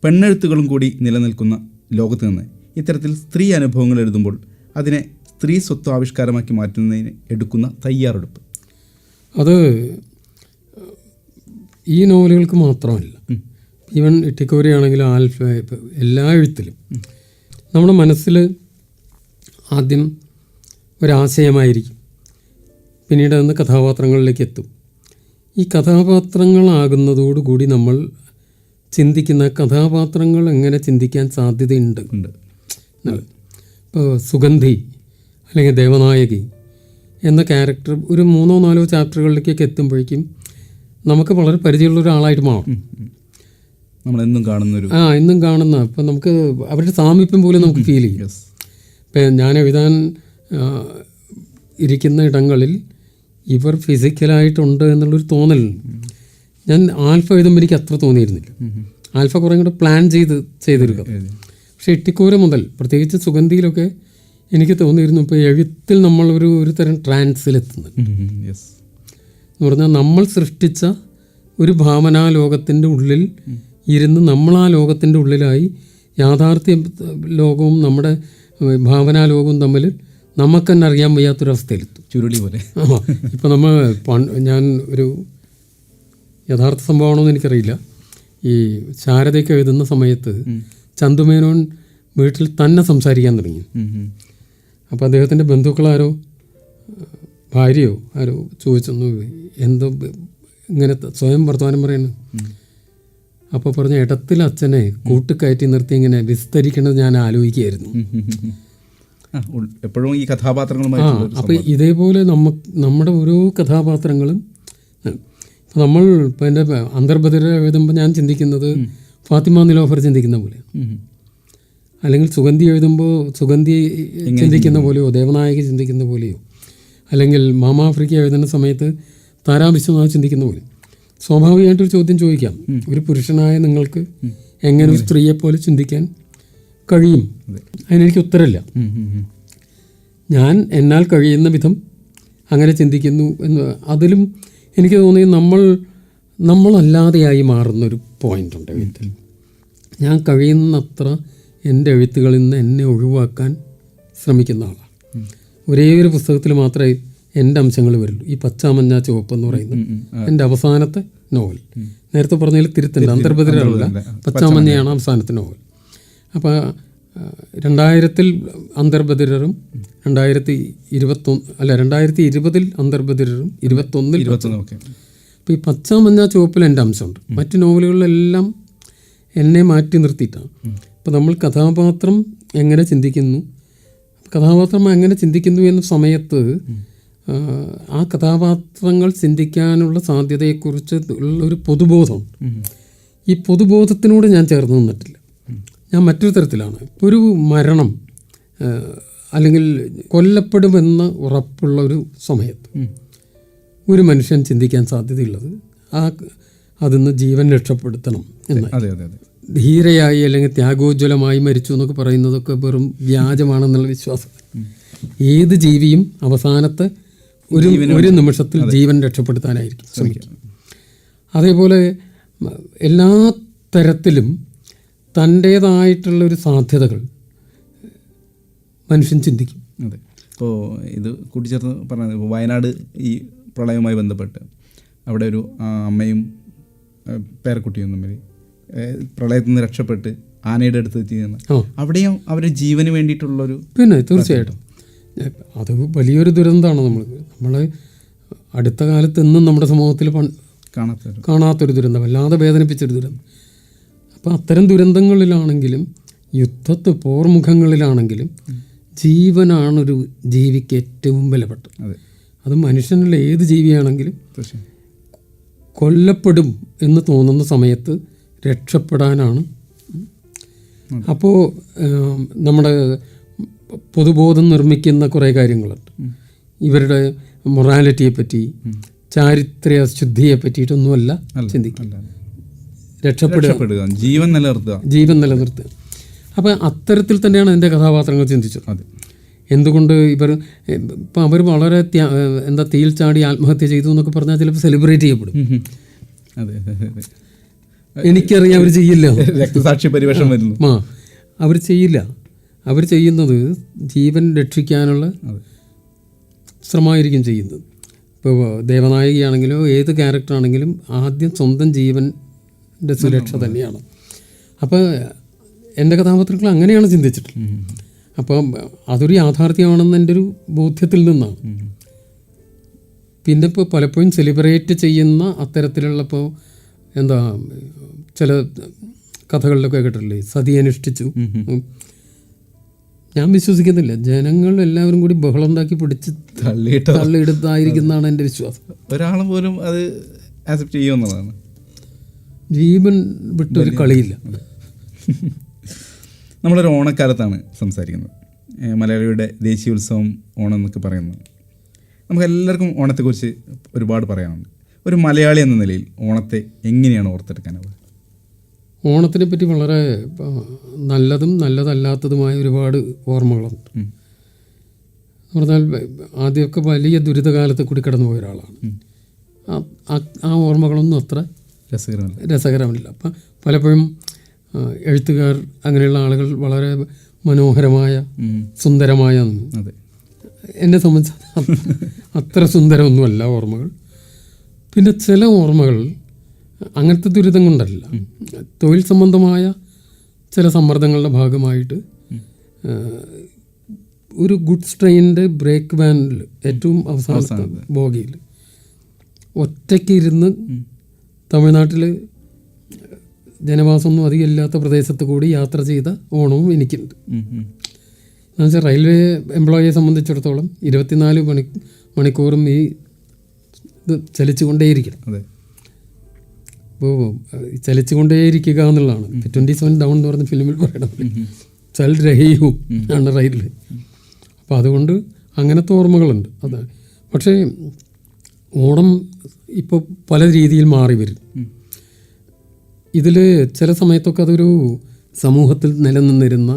പെണ്ണെഴുത്തുകളും കൂടി നിലനിൽക്കുന്ന ലോകത്ത് നിന്ന് ഇത്തരത്തിൽ സ്ത്രീ അനുഭവങ്ങൾ എഴുതുമ്പോൾ അതിനെ സ്ത്രീ സ്വത്വ ആവിഷ്കാരമാക്കി മാറ്റുന്നതിന് എടുക്കുന്ന തയ്യാറെടുപ്പ്, അത് ഈ നോവലുകൾക്ക് മാത്രമല്ല, ഈവൻ ഇട്ടിക്കോരയാണെങ്കിലും ആൽഫ, എല്ലാ എഴുത്തിലും നമ്മുടെ മനസ്സിൽ ആദ്യം ഒരാശയമായിരിക്കും, പിന്നീട് അന്ന് കഥാപാത്രങ്ങളിലേക്ക് എത്തും. ഈ കഥാപാത്രങ്ങളാകുന്നതോടുകൂടി നമ്മൾ ചിന്തിക്കുന്ന കഥാപാത്രങ്ങൾ എങ്ങനെ ചിന്തിക്കാൻ സാധ്യതയുണ്ട്. ഇപ്പോൾ സുഗന്ധി അല്ലെങ്കിൽ ദേവനായകി എന്ന ക്യാരക്ടർ ഒരു 3-4 ചാപ്റ്ററുകളിലേക്കൊക്കെ എത്തുമ്പോഴേക്കും നമുക്ക് വളരെ പരിചയമുള്ള ഒരാളായിട്ട് മാറും. നമ്മളെന്നും കാണുന്നൊരു എന്നും കാണുന്ന ഇപ്പം നമുക്ക് അവരുടെ സാമീപ്യം പോലും നമുക്ക് ഫീൽ ചെയ്യും. യെസ്. ഇപ്പം ഞാൻ എഴുതാൻ ഇരിക്കുന്ന ഇടങ്ങളിൽ ഇവർ ഫിസിക്കലായിട്ടുണ്ട് എന്നുള്ളൊരു തോന്നലുണ്ട്. ഞാൻ ആൽഫ എഴുതുമ്പോൾ എനിക്ക് അത്ര തോന്നിയിരുന്നില്ല. ആൽഫ കുറേ കൂടെ പ്ലാൻ ചെയ്തെടുക്കുക. പക്ഷേ എട്ടിക്കൂര മുതൽ പ്രത്യേകിച്ച് സുഗന്ധിയിലൊക്കെ എനിക്ക് തോന്നിയിരുന്നു ഇപ്പോൾ എഴുത്തിൽ നമ്മൾ ഒരു തരം ട്രാൻസിലെത്തുന്നത് യെസ് എന്ന് പറഞ്ഞാൽ നമ്മൾ സൃഷ്ടിച്ച ഒരു ഭാവനാ ലോകത്തിൻ്റെ ഉള്ളിൽ ഇരുന്ന് നമ്മൾ ആ ലോകത്തിൻ്റെ ഉള്ളിലായി യാഥാർത്ഥ്യ ലോകവും നമ്മുടെ ഭാവനാ ലോകവും തമ്മിൽ നമുക്ക് തന്നെ അറിയാൻ വയ്യാത്തൊരവസ്ഥയിലെത്തും. ചുരുളി പോലെ. ഇപ്പം ഞാൻ ഒരു യഥാർത്ഥ സംഭവമാണോന്ന് എനിക്കറിയില്ല. ഈ ശാരദയ്ക്ക് എഴുതുന്ന സമയത്ത് ചന്തുമേനോൻ വീട്ടിൽ തന്നെ സംസാരിക്കാൻ തുടങ്ങി. അപ്പോൾ അദ്ദേഹത്തിൻ്റെ ബന്ധുക്കളാരോ ഭാര്യയോ ആരോ ചോദിച്ചൊന്നു എന്തോ ഇങ്ങനെ സ്വയം വർത്തമാനം പറയുന്നു. അപ്പോൾ പറഞ്ഞ ഇടത്തിൽ അച്ഛനെ കൂട്ടുകയറ്റി നിർത്തി ഇങ്ങനെ വിസ്തരിക്കണത് ഞാൻ ആലോചിക്കുകയായിരുന്നു. എപ്പോഴും ഈ കഥാപാത്രങ്ങളുമായി അപ്പോൾ ഇതേപോലെ നമ്മുടെ ഓരോ കഥാപാത്രങ്ങളും നമ്മൾ ഇപ്പം എൻ്റെ അന്തർബദിര എഴുതുമ്പോൾ ഞാൻ ചിന്തിക്കുന്നത് ഫാത്തിമ നിലോഫർ ചിന്തിക്കുന്ന പോലെ, അല്ലെങ്കിൽ സുഗന്ധി എഴുതുമ്പോൾ സുഗന്ധി ചിന്തിക്കുന്ന പോലെയോ ദേവനായകി ചിന്തിക്കുന്ന പോലെയോ, അല്ലെങ്കിൽ മാമ ആഫ്രിക്ക എഴുതുന്ന സമയത്ത് താരാ വിശ്വനാഥ് ചിന്തിക്കുന്ന പോലെ. സ്വാഭാവികമായിട്ടൊരു ചോദ്യം ചോദിക്കാം, ഒരു പുരുഷനായ നിങ്ങൾക്ക് എങ്ങനെ ഒരു സ്ത്രീയെപ്പോലെ ചിന്തിക്കാൻ കഴിയും? അതിനെനിക്ക് ഉത്തരമില്ല. ഞാൻ എന്നാൽ കഴിയുന്ന വിധം അങ്ങനെ ചിന്തിക്കുന്നു എന്ന്. അതിലും എനിക്ക് തോന്നി നമ്മളല്ലാതെയായി മാറുന്നൊരു പോയിൻ്റുണ്ട് എഴുത്തിൽ. ഞാൻ കഴിയുന്നത്ര എൻ്റെ എഴുത്തുകളിൽ നിന്ന് എന്നെ ഒഴിവാക്കാൻ ശ്രമിക്കുന്ന ആളാണ്. ഒരേ ഒരു പുസ്തകത്തിൽ മാത്രമേ എൻ്റെ അംശങ്ങൾ വരുള്ളൂ. ഈ പച്ചാമഞ്ഞ ചുവപ്പ് എന്ന് പറയുന്നത് എൻ്റെ അവസാനത്തെ നോവൽ. നേരത്തെ പറഞ്ഞതിൽ തിരുത്തല്ല, അന്തർബദിരല്ല, പച്ചാമഞ്ഞയാണ് അവസാനത്തെ നോവൽ. അപ്പോൾ 2000 അന്തർബദിരറും 2020 അന്തർബദിരറും 21. അപ്പോൾ ഈ പച്ചാമഞ്ഞ ചുവപ്പിൽ എൻ്റെ അംശമുണ്ട്. മറ്റ് നോവലുകളിലെല്ലാം എന്നെ മാറ്റി നിർത്തിയിട്ടാണ്. അപ്പോൾ നമ്മൾ കഥാപാത്രം എങ്ങനെ ചിന്തിക്കുന്നു എന്ന സമയത്ത് ആ കഥാപാത്രങ്ങൾ ചിന്തിക്കാനുള്ള സാധ്യതയെക്കുറിച്ച് ഉള്ളൊരു പൊതുബോധം, ഈ പൊതുബോധത്തിനോട് ഞാൻ ചേർന്ന് നിന്നിട്ടില്ല. ഞാൻ മറ്റൊരു തരത്തിലാണ്. ഒരു മരണം അല്ലെങ്കിൽ കൊല്ലപ്പെടുമെന്ന് ഉറപ്പുള്ള ഒരു സമയത്ത് ഒരു മനുഷ്യൻ ചിന്തിക്കാൻ സാധ്യതയുള്ളത് അതിന്ന് ജീവൻ രക്ഷപ്പെടുത്തണം എന്ന്. ധീരയായി അല്ലെങ്കിൽ ത്യാഗോജ്വലമായി മരിച്ചു എന്നൊക്കെ പറയുന്നതൊക്കെ വെറും വ്യാജമാണെന്നുള്ള വിശ്വാസം. ഏത് ജീവിയും അവസാനത്തെ ഒരു നിമിഷത്തിൽ ജീവൻ രക്ഷപ്പെടുത്താനായിരിക്കും ശ്രമിക്കുക. അതേപോലെ എല്ലാ തരത്തിലും തൻ്റേതായിട്ടുള്ളൊരു സാധ്യതകൾ മനുഷ്യൻ ചിന്തിക്കും. അതെ. ഇപ്പോൾ ഇത് കൂട്ടിച്ചേർത്ത് പറഞ്ഞത്, ഇപ്പോൾ വയനാട് ഈ പ്രളയവുമായി ബന്ധപ്പെട്ട് അവിടെ ഒരു അമ്മയും പേരക്കുട്ടിയും തമ്മിൽ പ്രളയത്തിൽ നിന്ന് രക്ഷപ്പെട്ട് ആനയുടെ അടുത്ത് ചെയ്യുന്ന അവിടെയും അവരുടെ ജീവന് വേണ്ടിയിട്ടുള്ളൊരു, പിന്നെ തീർച്ചയായിട്ടും അത് വലിയൊരു ദുരന്തമാണ്. നമ്മൾ അടുത്ത കാലത്ത് എന്നും നമ്മുടെ സമൂഹത്തിൽ കാണാത്തൊരു ദുരന്തം, വല്ലാതെ വേദനിപ്പിച്ചൊരു ദുരന്തം. അപ്പോൾ അത്തരം ദുരന്തങ്ങളിലാണെങ്കിലും പോർമുഖങ്ങളിലാണെങ്കിലും ജീവനാണൊരു ജീവിക്ക് ഏറ്റവും വിലപ്പെട്ടത്. അത് മനുഷ്യനുള്ള ഏത് ജീവിയാണെങ്കിലും കൊല്ലപ്പെടും എന്ന് തോന്നുന്ന സമയത്ത് രക്ഷപ്പെടാനാണ്. അപ്പോൾ നമ്മുടെ പൊതുബോധം നിർമ്മിക്കുന്ന കുറേ കാര്യങ്ങളുണ്ട്. ഇവരുടെ മൊറാലിറ്റിയെ പറ്റി, ചാരിത്ര്യ ശുദ്ധിയെ പറ്റിയിട്ടൊന്നുമല്ല ചിന്തിക്കുക. രക്ഷപ്പെടുക, ജീവൻ നിലനിർത്തുക. അപ്പോൾ അത്തരത്തിൽ തന്നെയാണ് എൻ്റെ കഥാപാത്രങ്ങൾ ചിന്തിച്ചത്. എന്തുകൊണ്ട് ഇപ്പം അവർ വളരെ തീയിൽ ചാടി ആത്മഹത്യ ചെയ്തു എന്നൊക്കെ പറഞ്ഞാൽ ചിലപ്പോൾ സെലിബ്രേറ്റ് ചെയ്യപ്പെടും. എനിക്കറിയാം അവർ ചെയ്യില്ല. രക്തസാക്ഷി പരിവേഷം വരുന്നു. അവർ ചെയ്യില്ല. അവർ ചെയ്യുന്നത് ജീവൻ രക്ഷിക്കാനുള്ള ശ്രമമായിരിക്കും ചെയ്യുന്നത്. ഇപ്പോൾ ദേവനായകിയാണെങ്കിലോ ഏത് ക്യാരക്ടറാണെങ്കിലും ആദ്യം സ്വന്തം ജീവൻ്റെ സുരക്ഷ തന്നെയാണ്. അപ്പോൾ എൻ്റെ കഥാപാത്രങ്ങൾ അങ്ങനെയാണ് ചിന്തിച്ചിട്ടുള്ളത്. അപ്പം അതൊരു യാഥാർത്ഥ്യമാണെന്ന് എൻ്റെ ഒരു ബോധ്യത്തിൽ നിന്നാണ്. പിന്നെ ഇപ്പോൾ പലപ്പോഴും സെലിബ്രേറ്റ് ചെയ്യുന്ന അത്തരത്തിലുള്ള, ഇപ്പോൾ ചില കഥകളിലൊക്കെ കേട്ടിട്ടില്ലേ, സതി അനുഷ്ഠിച്ചു. ഞാൻ വിശ്വസിക്കുന്നില്ല. ജനങ്ങൾ എല്ലാവരും കൂടി ബഹളം ഉണ്ടാക്കി പിടിച്ച് തള്ളിയെടുത്തായിരിക്കുന്നതാണ് എൻ്റെ വിശ്വാസം. ഒരാൾ പോലും അത് ആക്സെപ്റ്റ് ചെയ്യുമെന്നുള്ളതാണ്. ജീവൻ വിട്ടൊരു കളിയില്ല. നമ്മളൊരു ഓണക്കാലത്താണ് സംസാരിക്കുന്നത്. മലയാളിയുടെ ദേശീയോത്സവം ഓണം എന്നൊക്കെ പറയുന്നത്. നമുക്ക് എല്ലാവർക്കും ഓണത്തെക്കുറിച്ച് ഒരുപാട് പറയാനുണ്ട്. ഒരു മലയാളി എന്ന നിലയിൽ ഓണത്തെ എങ്ങനെയാണ് ഓർത്തെടുക്കാനാവുക? ഓണത്തിനെ പറ്റി വളരെ നല്ലതും നല്ലതല്ലാത്തതുമായ ഒരുപാട് ഓർമ്മകളുണ്ട്. പറഞ്ഞാൽ ആദ്യമൊക്കെ വലിയ ദുരിതകാലത്ത് കൂടി കടന്നു പോയ ഒരാളാണ്. ആ ഓർമ്മകളൊന്നും അത്ര രസകരമല്ല. അപ്പം പലപ്പോഴും എഴുത്തുകാർ അങ്ങനെയുള്ള ആളുകൾ വളരെ മനോഹരമായ സുന്ദരമായ, എന്നെ സംബന്ധിച്ച് അത്ര സുന്ദരമൊന്നുമല്ല ഓർമ്മകൾ. പിന്നെ ചില ഓർമ്മകൾ അങ്ങനത്തെ ദുരിതം കൊണ്ടല്ല, തൊഴിൽ സംബന്ധമായ ചില സമ്മർദ്ദങ്ങളുടെ ഭാഗമായിട്ട് ഒരു ഗുഡ്സ് ട്രെയിനിൻ്റെ ബ്രേക്ക് വാനിൽ ഏറ്റവും അവസാനത്തെ ബോഗിയിൽ ഒറ്റയ്ക്ക് ഇരുന്ന് തമിഴ്നാട്ടിൽ ജനവാസമൊന്നും അധികം ഇല്ലാത്ത പ്രദേശത്ത് കൂടി യാത്ര ചെയ്ത ഓണവും എനിക്കുണ്ട്. എന്നുവെച്ചാൽ റെയിൽവേ എംപ്ലോയിയെ സംബന്ധിച്ചിടത്തോളം 24 മണിക്കൂറും ഈ ഇത് ചലിച്ചുകൊണ്ടേയിരിക്കണം. അപ്പോൾ ചലിച്ചുകൊണ്ടേയിരിക്കുക എന്നുള്ളതാണ് 27 ഡൗൺ എന്ന് പറഞ്ഞ ഫിലിമിൽ പറയണത്. ചൽ രഹിയും ആണ് റെയിലിൽ. അപ്പോൾ അതുകൊണ്ട് അങ്ങനത്തെ ഓർമ്മകളുണ്ട്. അതാണ്. പക്ഷേ ഓണം ഇപ്പോൾ പല രീതിയിൽ മാറി വരും. ഇതിൽ ചില സമയത്തൊക്കെ അതൊരു സമൂഹത്തിൽ നിലനിന്നിരുന്ന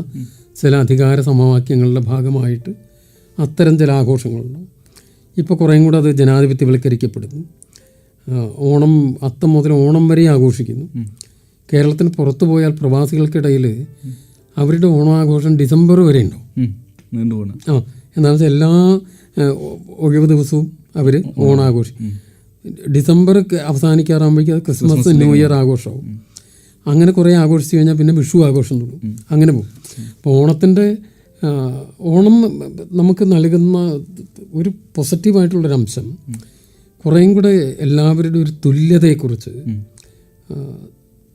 ചില അധികാര സമവാക്യങ്ങളുടെ ഭാഗമായിട്ട് അത്തരം ചില ആഘോഷങ്ങളുണ്ടാവും. ഇപ്പോൾ കുറേയും കൂടെ അത് ജനാധിപത്യവൽക്കരിക്കപ്പെടുന്നു. ഓണം അത്തം മുതൽ ഓണം വരെ ആഘോഷിക്കുന്നു. കേരളത്തിന് പുറത്തു പോയാൽ പ്രവാസികൾക്കിടയിൽ അവരുടെ ഓണാഘോഷം ഡിസംബർ വരെ ഉണ്ടാവും. എന്താണെന്ന് വെച്ചാൽ എല്ലാ ഒഴിവ് ദിവസവും അവർ ഓണാഘോഷിക്കും. ഡിസംബർ അവസാനിക്കാറാകുമ്പോഴേക്കും അത് ക്രിസ്മസ് ന്യൂ ഇയർ ആഘോഷമാവും. അങ്ങനെ കുറേ ആഘോഷിച്ച് കഴിഞ്ഞാൽ പിന്നെ വിഷു ആഘോഷം തുടങ്ങും. അങ്ങനെ പോകും. അപ്പോൾ ഓണം നമുക്ക് നൽകുന്ന ഒരു പോസിറ്റീവായിട്ടുള്ളൊരംശം കുറേയും കൂടെ എല്ലാവരുടെ ഒരു തുല്യതയെക്കുറിച്ച്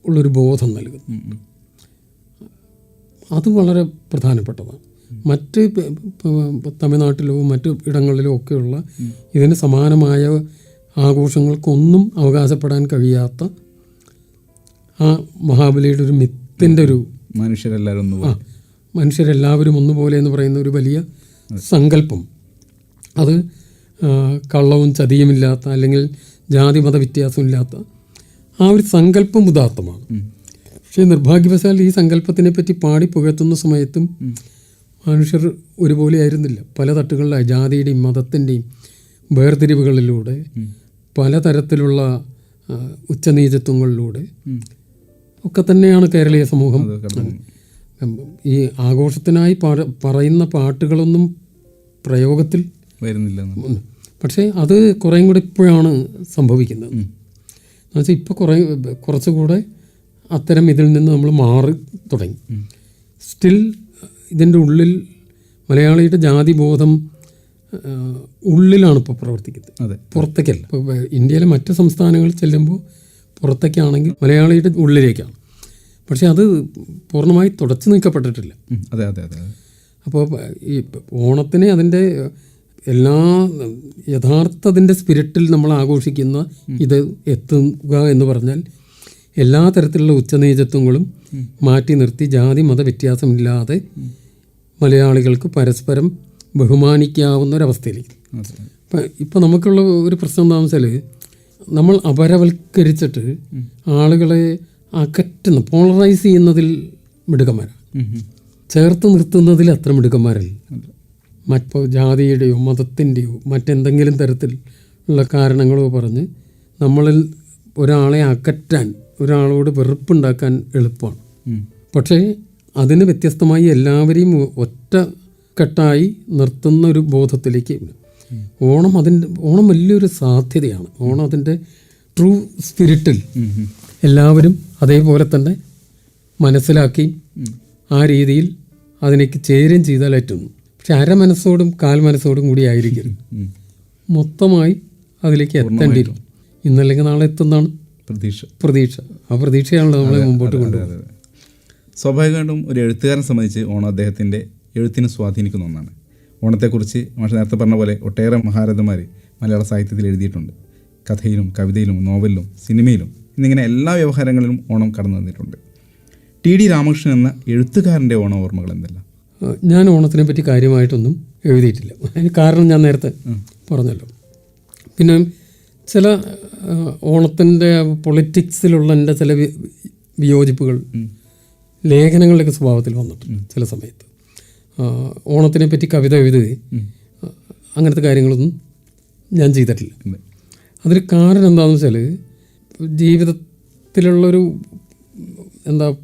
ഉള്ളൊരു ബോധം നൽകുന്നു. അത് വളരെ പ്രധാനപ്പെട്ടതാണ്. മറ്റ് തമിഴ്നാട്ടിലോ മറ്റു ഇടങ്ങളിലോ ഒക്കെയുള്ള ഇതിന് സമാനമായ ആഘോഷങ്ങൾക്കൊന്നും അവകാശപ്പെടാൻ കഴിയാത്ത ആ മഹാബലിയുടെ ഒരു മിത്തിൻ്റെ ഒരു മനുഷ്യരെല്ലാവരും ഒന്നുപോലെ എന്ന് പറയുന്ന ഒരു വലിയ സങ്കല്പം, അത് കള്ളവും ചതിയുമില്ലാത്ത അല്ലെങ്കിൽ ജാതി മത വ്യത്യാസമില്ലാത്ത ആ ഒരു സങ്കല്പം ഉദാത്തമാണ്. പക്ഷേ നിർഭാഗ്യവശാൽ ഈ സങ്കല്പത്തിനെ പറ്റി പാടി പുകഴ്ത്തുന്ന സമയത്തും മനുഷ്യർ ഒരുപോലെ ആയിരുന്നില്ല. പല തട്ടുകളിലായി ജാതിയുടെയും മതത്തിൻ്റെയും വേർതിരിവുകളിലൂടെ പലതരത്തിലുള്ള ഉച്ചനീചത്വങ്ങളിലൂടെ ഒക്കെ തന്നെയാണ് കേരളീയ സമൂഹം. ഈ ആഘോഷത്തിനായി പറയുന്ന പാട്ടുകളൊന്നും പ്രയോഗത്തിൽ വരുന്നില്ല. പക്ഷേ അത് കുറേയും കൂടെ ഇപ്പോഴാണ് സംഭവിക്കുന്നത്. എന്നുവെച്ചാൽ ഇപ്പോൾ കുറച്ചുകൂടെ അത്തരം ഇതിൽ നിന്ന് നമ്മൾ മാറി തുടങ്ങി. സ്റ്റിൽ ഇതിൻ്റെ ഉള്ളിൽ മലയാളിയുടെ ജാതിബോധം ഉള്ളിലാണ് ഇപ്പോൾ പ്രവർത്തിക്കുന്നത്, പുറത്തേക്കല്ല. ഇപ്പോൾ ഇന്ത്യയിലെ മറ്റ് സംസ്ഥാനങ്ങളിൽ ചെല്ലുമ്പോൾ പുറത്തേക്കാണെങ്കിൽ മലയാളിയുടെ ഉള്ളിലേക്കാണ്. പക്ഷേ അത് പൂർണ്ണമായി തുടച്ചു നീക്കപ്പെട്ടിട്ടില്ല. അപ്പോൾ ഈ ഓണത്തിനെ അതിൻ്റെ എല്ലാ യഥാർത്ഥത്തിൻ്റെ സ്പിരിറ്റിൽ നമ്മൾ ആഘോഷിക്കുന്ന ഇത് എത്തുക എന്ന് പറഞ്ഞാൽ എല്ലാ തരത്തിലുള്ള ഉച്ചനീചത്വങ്ങളും മാറ്റി നിർത്തി ജാതി മത വ്യത്യാസമില്ലാതെ മലയാളികൾക്ക് പരസ്പരം ബഹുമാനിക്കാവുന്ന ഒരവസ്ഥയിലേക്ക്. ഇപ്പം നമുക്കുള്ള ഒരു പ്രശ്നം എന്താണെന്ന് വെച്ചാൽ നമ്മൾ അപരവൽക്കരിച്ചിട്ട് ആളുകളെ അകറ്റുന്ന പോളറൈസ് ചെയ്യുന്നതിൽ മിടുക്കന്മാരാണ്, ചേർത്ത് നിർത്തുന്നതിൽ അത്ര മിടുക്കന്മാരല്ല. മറ്റോ ജാതിയുടെയോ മതത്തിൻ്റെയോ മറ്റെന്തെങ്കിലും തരത്തിലുള്ള കാരണങ്ങളോ പറഞ്ഞ് നമ്മളിൽ ഒരാളെ അകറ്റാൻ, ഒരാളോട് വെറുപ്പുണ്ടാക്കാൻ എളുപ്പമാണ്. പക്ഷേ അതിന് വ്യത്യസ്തമായി എല്ലാവരെയും ഒറ്റക്കെട്ടായി നിർത്തുന്ന ഒരു ബോധത്തിലേക്ക് ഓണം വലിയൊരു സാധ്യതയാണ്. ഓണം അതിൻ്റെ ട്രൂ സ്പിരിറ്റിൽ എല്ലാവരും അതേപോലെ തന്നെ മനസ്സിലാക്കി ആ രീതിയിൽ അതിലേക്ക് ചേരുകയും ചെയ്താൽ പറ്റുന്നു. പക്ഷെ അരമനസ്സോടും കാൽ മനസ്സോടും കൂടി ആയിരിക്കും മൊത്തമായി അതിലേക്ക് എത്തേണ്ടിയിരുന്നു. ഇന്നല്ലെങ്കിൽ നാളെ എത്തുന്നതാണ് പ്രതീക്ഷ. ആ പ്രതീക്ഷയാണല്ലോ നമ്മളെ മുമ്പോട്ട് കൊണ്ടുപോകുന്നത്. സ്വാഭാവികമായിട്ടും ഒരു എഴുത്തുകാരനെ സംബന്ധിച്ച് ഓണം അദ്ദേഹത്തിൻ്റെ എഴുത്തിനെ സ്വാധീനിക്കുന്ന ഒന്നാണ്. ഓണത്തെക്കുറിച്ച് മാഷ് നേരത്തെ പറഞ്ഞ പോലെ ഒട്ടേറെ മഹാരഥന്മാർ മലയാള സാഹിത്യത്തിൽ എഴുതിയിട്ടുണ്ട്. കഥയിലും കവിതയിലും നോവലിലും സിനിമയിലും എന്നിങ്ങനെ എല്ലാ വ്യവഹാരങ്ങളിലും ഓണം കടന്നു വന്നിട്ടുണ്ട്. ടി.ഡി. രാമകൃഷ്ണൻ എന്ന എഴുത്തുകാരൻ്റെ ഓണ ഓർമ്മകൾ എന്തെല്ലാം? ഞാൻ ഓണത്തിനെ പറ്റി കാര്യമായിട്ടൊന്നും എഴുതിയിട്ടില്ല. അതിന് കാരണം ഞാൻ നേരത്തെ പറഞ്ഞല്ലോ. പിന്നെ ചില ഓണത്തിൻ്റെ പൊളിറ്റിക്സിലുള്ള എൻ്റെ ചില വിയോജിപ്പുകൾ ലേഖനങ്ങളുടെയൊക്കെ സ്വഭാവത്തിൽ വന്നിട്ടുണ്ട് ചില സമയത്ത്. ഓണത്തിനെ പറ്റി കവിത എഴുതുകയും അങ്ങനത്തെ കാര്യങ്ങളൊന്നും ഞാൻ ചെയ്തിട്ടില്ല. അതിന് കാരണം എന്താണെന്ന് വെച്ചാൽ ജീവിതത്തിലുള്ളൊരു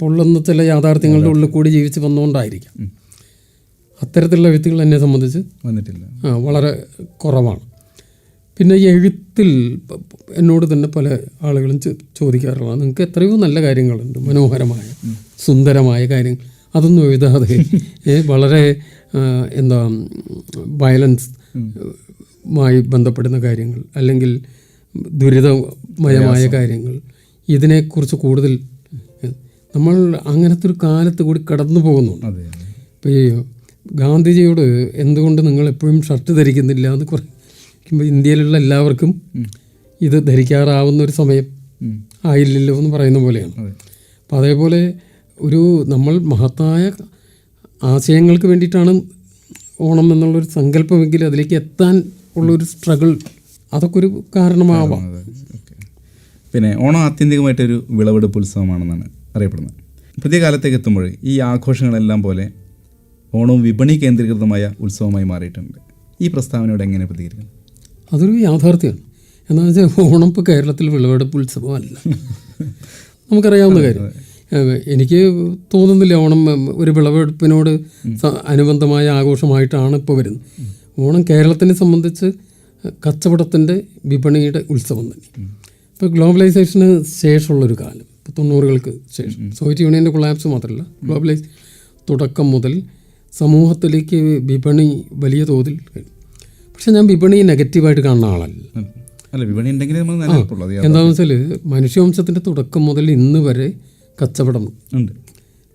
പൊള്ളുന്ന ചില യാഥാർത്ഥ്യങ്ങളുടെ ഉള്ളിൽ കൂടി ജീവിച്ച് വന്നുകൊണ്ടായിരിക്കാം അത്തരത്തിലുള്ള എഴുത്തുകൾ എന്നെ സംബന്ധിച്ച് വന്നിട്ടില്ല, വളരെ കുറവാണ്. പിന്നെ ഈ എഴുത്തിൽ എന്നോട് തന്നെ പല ആളുകളും ചോദിക്കാറുള്ളതാണ്, നിങ്ങൾക്ക് എത്രയോ നല്ല കാര്യങ്ങളുണ്ട്, മനോഹരമായ സുന്ദരമായ കാര്യങ്ങൾ, അതൊന്നും എഴുതാതെ വളരെ വയലൻസ് മായി ബന്ധപ്പെടുന്ന കാര്യങ്ങൾ അല്ലെങ്കിൽ ദുരിതമയമായ കാര്യങ്ങൾ, ഇതിനെക്കുറിച്ച് കൂടുതൽ നമ്മൾ അങ്ങനത്തെ ഒരു കാലത്ത് കൂടി കടന്നു പോകുന്നുണ്ട്. ഇപ്പോൾ ഈ ഗാന്ധിജിയോട് എന്തുകൊണ്ട് നിങ്ങൾ എപ്പോഴും ഷർട്ട് ധരിക്കുന്നില്ല എന്ന് പറയുമ്പോൾ ഇന്ത്യയിലുള്ള എല്ലാവർക്കും ഇത് ധരിക്കാറാവുന്ന ഒരു സമയം ആയില്ലല്ലോ എന്ന് പറയുന്ന പോലെയാണ്. അപ്പോൾ അതേപോലെ നമ്മൾ മഹത്തായ ആശയങ്ങൾക്ക് വേണ്ടിയിട്ടാണ് ഓണം എന്നുള്ളൊരു സങ്കല്പമെങ്കിൽ അതിലേക്ക് എത്താൻ ഉള്ളൊരു സ്ട്രഗിൾ അതൊക്കെ ഒരു കാരണമാവാം. പിന്നെ ഓണം ആത്യന്തികമായിട്ടൊരു വിളവെടുപ്പ് ഉത്സവമാണെന്നാണ് അറിയപ്പെടുന്നത്. പുതിയ കാലത്തേക്ക് എത്തുമ്പോൾ ഈ ആഘോഷങ്ങളെല്ലാം പോലെ ഓണവും വിപണി കേന്ദ്രീകൃതമായ ഉത്സവമായി മാറിയിട്ടുണ്ട്. ഈ പ്രസ്താവനയോട് എങ്ങനെ പ്രതികരിക്കുന്നു? അതൊരു യാഥാർത്ഥ്യമാണ്. എന്താണെന്ന് വെച്ചാൽ ഓണം ഇപ്പോൾ കേരളത്തിൽ വിളവെടുപ്പ് ഉത്സവമല്ല, നമുക്കറിയാവുന്ന കാര്യം. എനിക്ക് തോന്നുന്നില്ല ഓണം ഒരു വിളവെടുപ്പിനോട് അനുബന്ധമായ ആഘോഷമായിട്ടാണ് ഇപ്പോൾ വരുന്നത്. ഓണം കേരളത്തിനെ സംബന്ധിച്ച് കച്ചവടത്തിൻ്റെ വിപണിയുടെ ഉത്സവം തന്നെ. ഇപ്പോൾ ഗ്ലോബലൈസേഷന് ശേഷമുള്ളൊരു കാലം, ഇപ്പോൾ 90-കൾക്ക് ശേഷം സോവിയറ്റ് യൂണിയൻ്റെ കൊളാപ്സ് മാത്രമല്ല, ഗ്ലോബലൈസ് തുടക്കം മുതൽ സമൂഹത്തിലേക്ക് വിപണി വലിയ തോതിൽ. പക്ഷെ ഞാൻ വിപണി നെഗറ്റീവായിട്ട് കാണുന്ന ആളല്ല. എന്താണെന്ന് വെച്ചാൽ മനുഷ്യവംശത്തിൻ്റെ തുടക്കം മുതൽ ഇന്ന് വരെ